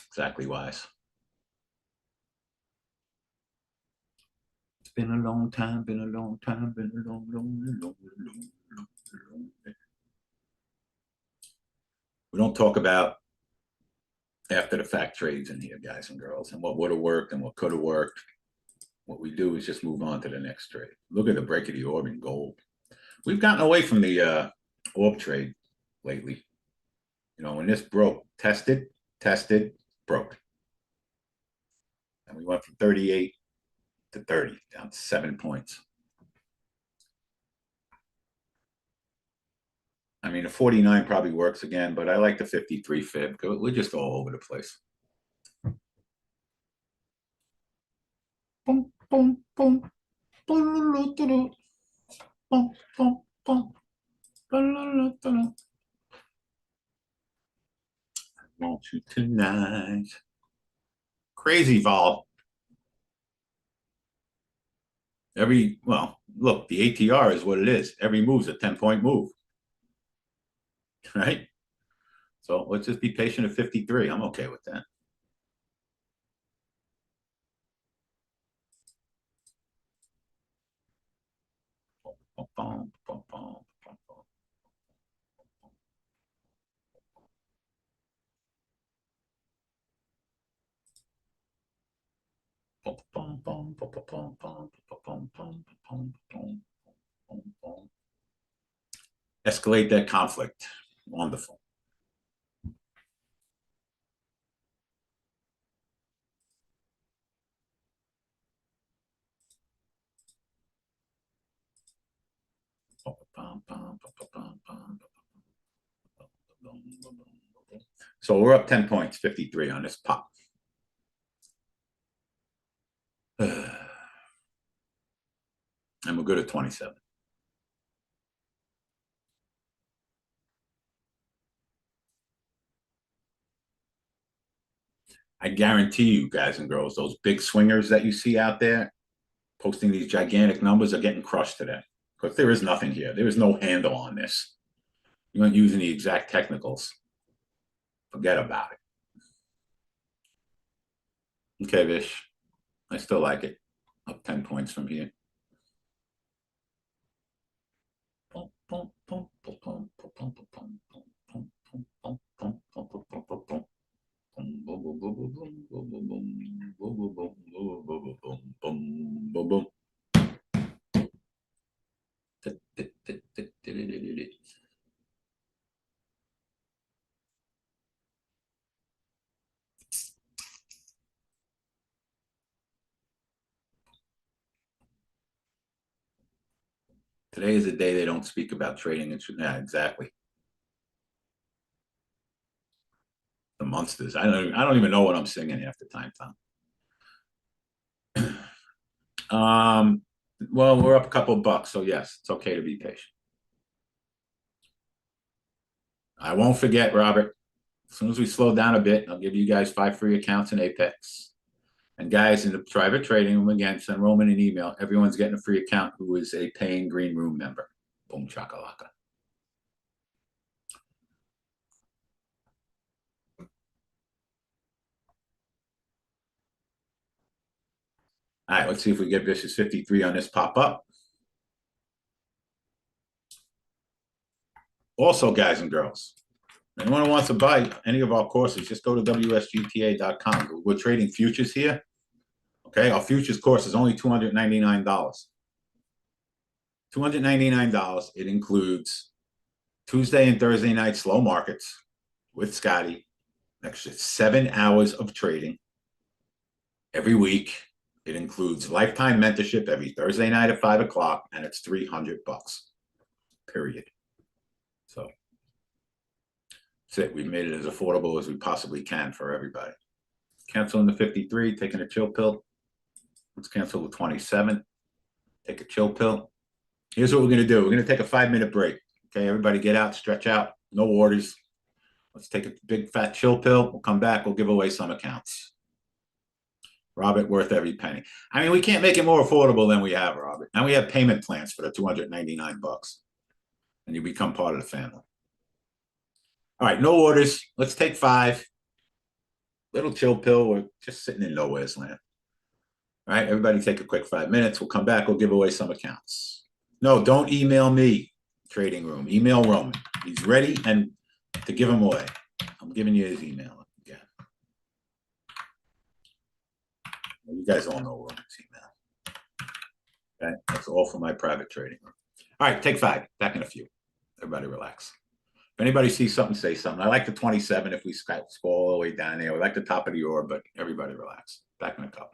Exactly wise. It's been a long time, been a long time, been a long, long, long, long, long, long. We don't talk about after the fact trades in here, guys and girls, and what would have worked and what could have worked. What we do is just move on to the next trade. Look at the break of the orb in gold. We've gotten away from the orb trade lately. You know, when this broke, tested, broke. And we went from 38 to 30, down to 7 points. I mean, the 49 probably works again, but I like the 53 fib. We're just all over the place. Boom, boom, boom. Boom, boom, boom. I want you tonight. Crazy vol. Well, look, the ATR is what it is. Every move's a 10-point move. Right? So let's just be patient at 53. I'm okay with that. Escalate that conflict. Wonderful. So we're up 10 points, 53 on this pop. And we're good at 27. I guarantee you, guys and girls, those big swingers that you see out there posting these gigantic numbers are getting crushed today. because there is nothing here. There is no handle on this. You aren't using the exact technicals. Forget about it. Okay, Vish. I still like it. Up 10 points from here. Today is the day they don't speak about trading. Yeah, exactly. The monsters. I don't even know what I'm singing half the time, Tom. Well, we're up a couple bucks, so yes, it's okay to be patient. I won't forget, Robert. As soon as we slow down a bit, I'll give you guys 5 free accounts in Apex. And guys, in the private trading room, again, send Roman an email. Everyone's getting a free account who is a paying green room member. Boom chakalaka. All right, let's see if we get Vicious 53 on this pop up. Also, guys and girls, anyone who wants to buy any of our courses, just go to WSGTA.com. We're trading futures here. Okay, our futures course is only $299. $299. It includes Tuesday and Thursday night slow markets with Scotty, extra 7 hours of trading every week. It includes lifetime mentorship every Thursday night at 5 o'clock, and it's $300. Period. So that's it. We've made it as affordable as we possibly can for everybody. Canceling the 53, taking a chill pill. Let's cancel the 27. Take a chill pill. Here's what we're going to do. We're going to take a 5-minute break. Okay, everybody get out, stretch out, no orders. Let's take a big fat chill pill. We'll come back. We'll give away some accounts. Robert, worth every penny. I mean, we can't make it more affordable than we have, Robert. Now we have payment plans for the $299, and you become part of the family. All right, no orders. Let's take 5. Little chill pill. We're just sitting in nowhere's land. All right, everybody take a quick 5 minutes. We'll come back. We'll give away some accounts. No, don't email me, trading room. Email Roman. He's ready and to give them away. I'm giving you his email again. You guys all know Roman's email. Okay, that's all for my private trading room. All right, take 5. Back in a few. Everybody relax. If anybody sees something, say something. I like the 27 if we scroll all the way down there. We like the top of the orb, but everybody relax. Back in a couple.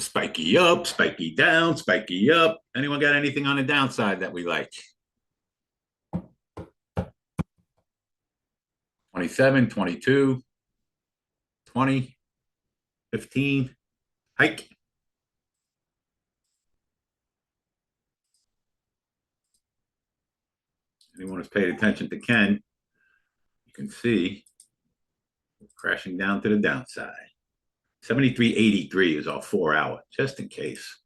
Spiky up, spiky down, spiky up. Anyone got anything on the downside that we like? 27, 22, 20, 15, hike. Anyone who's paid attention to Ken, you can see crashing down to the downside. 73.83 is our 4 hour, just in case.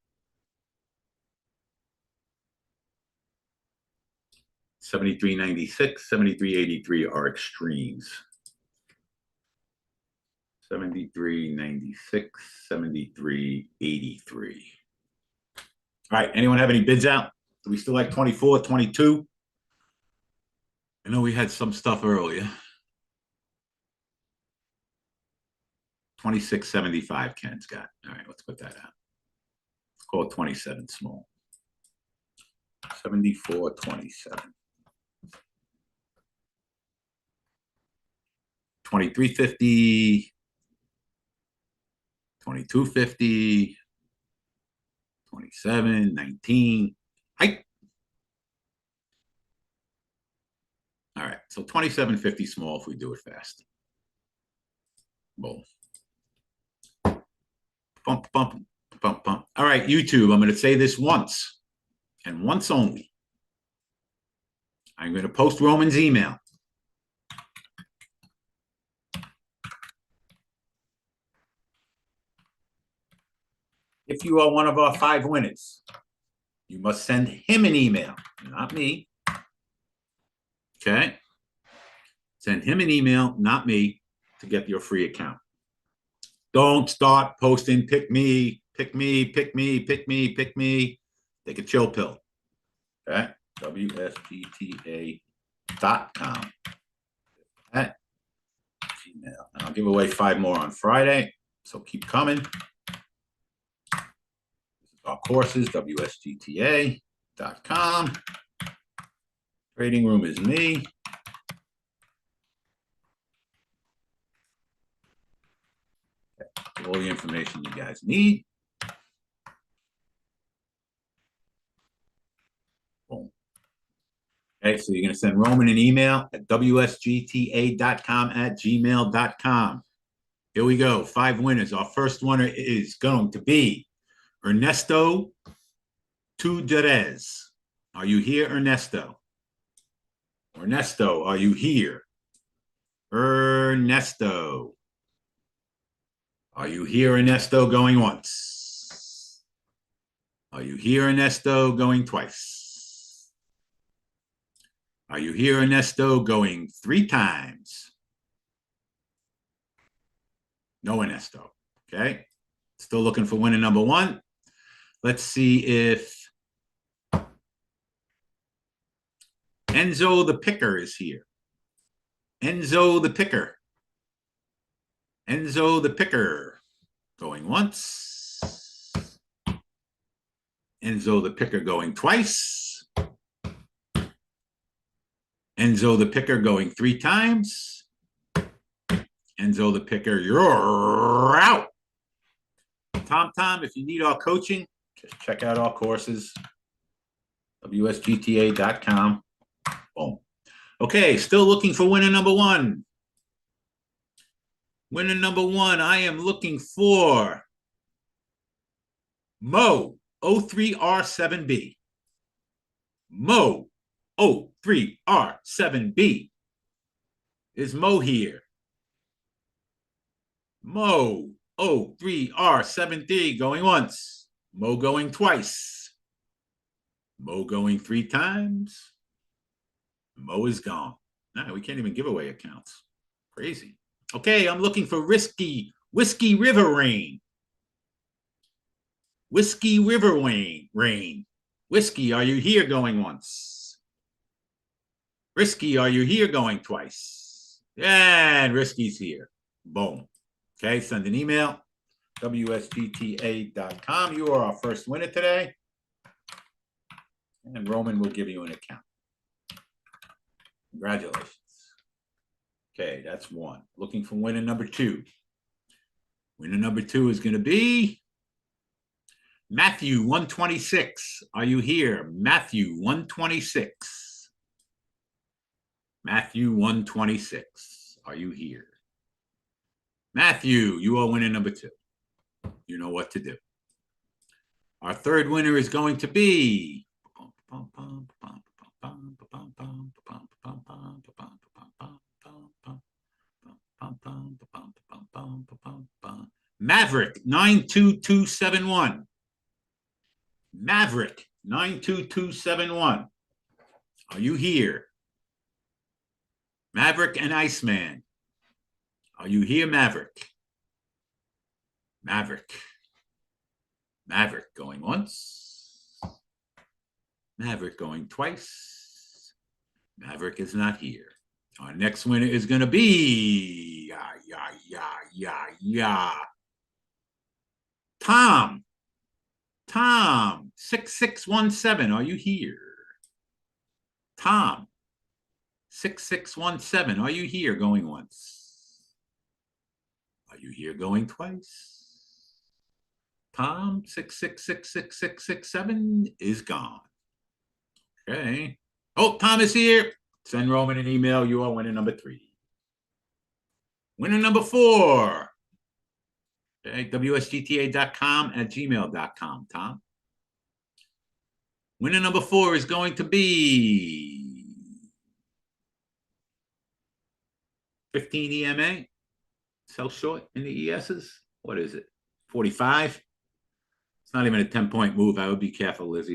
73.96, 73.83 are extremes. 73.96, 73.83. All right, anyone have any bids out? Do we still like 24, 22? I know we had some stuff earlier. 26.75 Ken's got. All right, let's put that out. Let's call it 27 small. 74.27. 23.50. 22.50. 27.19. Hike. All right, so 27.50 small if we do it fast. Boom. Bump, bump, bump, bump. All right, YouTube, I'm going to say this once and once only. I'm going to post Roman's email. If you are one of our 5 winners, you must send him an email, not me. Okay? Send him an email, not me, to get your free account. Don't start posting, pick me, pick me, pick me, pick me, pick me. Take a chill pill. Okay? WSGTA.com. Okay? Gmail. And I'll give away 5 more on Friday, so keep coming. This is our courses, WSGTA.com. Trading room is me. All the information you guys need. Boom. Okay, so you're going to send Roman an email at wsgta.com@gmail.com. Here we go. 5 winners. Our first winner is going to be Ernesto Tuderez. Are you here, Ernesto? Ernesto, are you here? Ernesto. Are you here, Ernesto? Going once. Are you here, Ernesto? Going twice. Are you here, Ernesto? Going 3 times. No Ernesto. Okay. Still looking for winner number 1. Let's see if Enzo the Picker is here. Enzo the Picker. Enzo the Picker. Going once. Enzo the Picker going twice. Enzo the Picker going 3 times. Enzo the Picker, you're out. Tom, if you need our coaching, just check out our courses. WSGTA.com. Boom. Okay, still looking for winner number 1. Winner number 1, I am looking for Mo 03R7B. Mo 03R7B. Is Mo here? Mo 03R73 going once. Mo going twice. Mo going 3 times. Mo is gone. No, we can't even give away accounts. Crazy. Okay, I'm looking for Whiskey River Rain. Whiskey River Rain. Whiskey, are you here going once? Risky, are you here going twice? And Risky's here. Boom. Okay, send an email. WSGTA.com. You are our first winner today. And Roman will give you an account. Congratulations. Okay, that's 1. Looking for winner number 2. Winner number 2 is going to be Matthew 126. Are you here? Matthew 126. Matthew 126. Are you here? Matthew, you are winner number 2. You know what to do. Our third winner is going to be Maverick 92271. Maverick 92271. Are you here? Maverick and Iceman. Are you here, Maverick? Maverick. Maverick going once. Maverick going twice. Maverick is not here. Our next winner is going to be Tom. Tom 6617. Are you here? Tom 6617. Are you here going once? Are you here going twice? Tom 6666667 is gone. Okay. Oh, Tom is here. Send Roman an email. You are winner number 3. Winner number 4. Okay, WSGTA.com@gmail.com, Tom. Winner number 4 is going to be 15 EMA. Sell short in the ESs. What is it? 45? It's not even a 10-point move. I would be careful, Liz.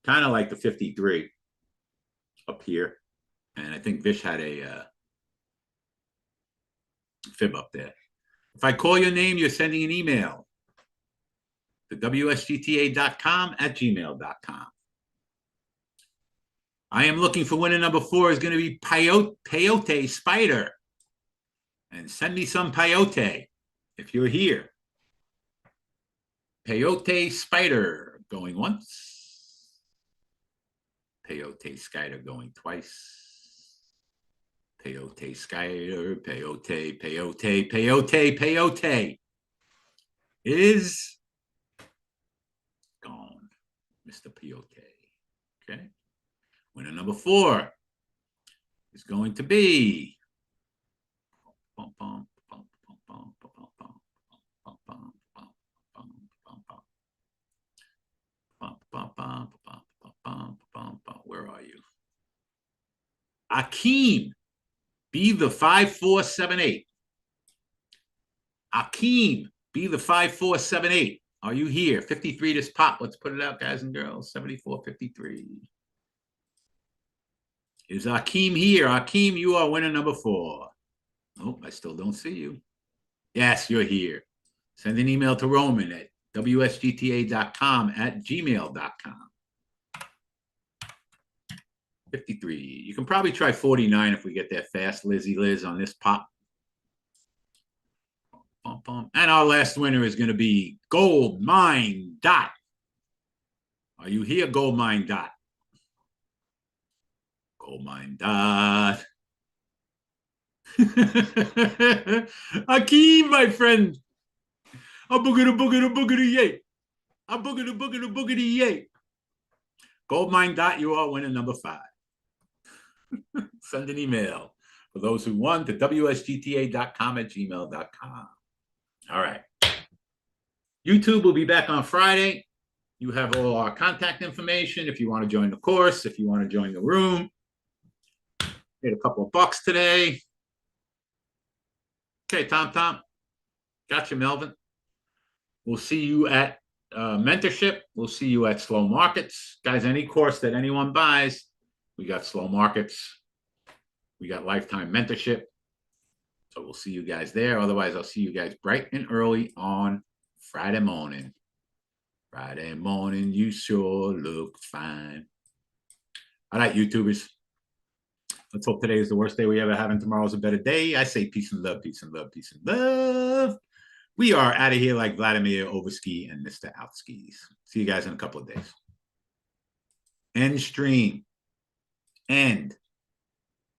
Kind of like the 53 up here. And I think Vish had a fib up there. If I call your name, you're sending an email to WSGTA.com@gmail.com. I am looking for winner number 4 is going to be Peyote Spider. And send me some peyote if you're here. Peyote Spider going once. Peyote Spider going twice. Peyote Spider, peyote is gone. Mr. Peyote. Okay. Winner number 4 is going to be where are you? Akeem, be the 5478. Akeem, be the 5478. Are you here? 53 just pop. Let's put it out, guys and girls. 7453. Is Akeem here? Akeem, you are winner number 4. Nope, I still don't see you. Yes, you're here. Send an email to Roman at WSGTA.com@gmail.com. 53. You can probably try 49 if we get there fast, Liz, on this pop. And our last winner is going to be Gold Mine Dot. Are you here, Gold Mine Dot? Gold Mine Dot. Akeem, my friend. A boogity yay. A boogity yay. Gold Mine Dot, you are winner number 5. Send an email for those who won to WSGTA.com@gmail.com. All right. YouTube will be back on Friday. You have all our contact information if you want to join the course, if you want to join the room. Made a couple of bucks today. Okay, Tom. Gotcha, Melvin. We'll see you at mentorship. We'll see you at slow markets. Guys, any course that anyone buys, we got slow markets. We got lifetime mentorship. So we'll see you guys there. Otherwise, I'll see you guys bright and early on Friday morning. Friday morning, you sure look fine. All right, YouTubers. Let's hope today is the worst day we ever have and tomorrow's a better day. I say peace and love, peace and love, peace and love. We are out of here like Vladimir Overski and Mr. Outskis. See you guys in a couple of days. End stream. End.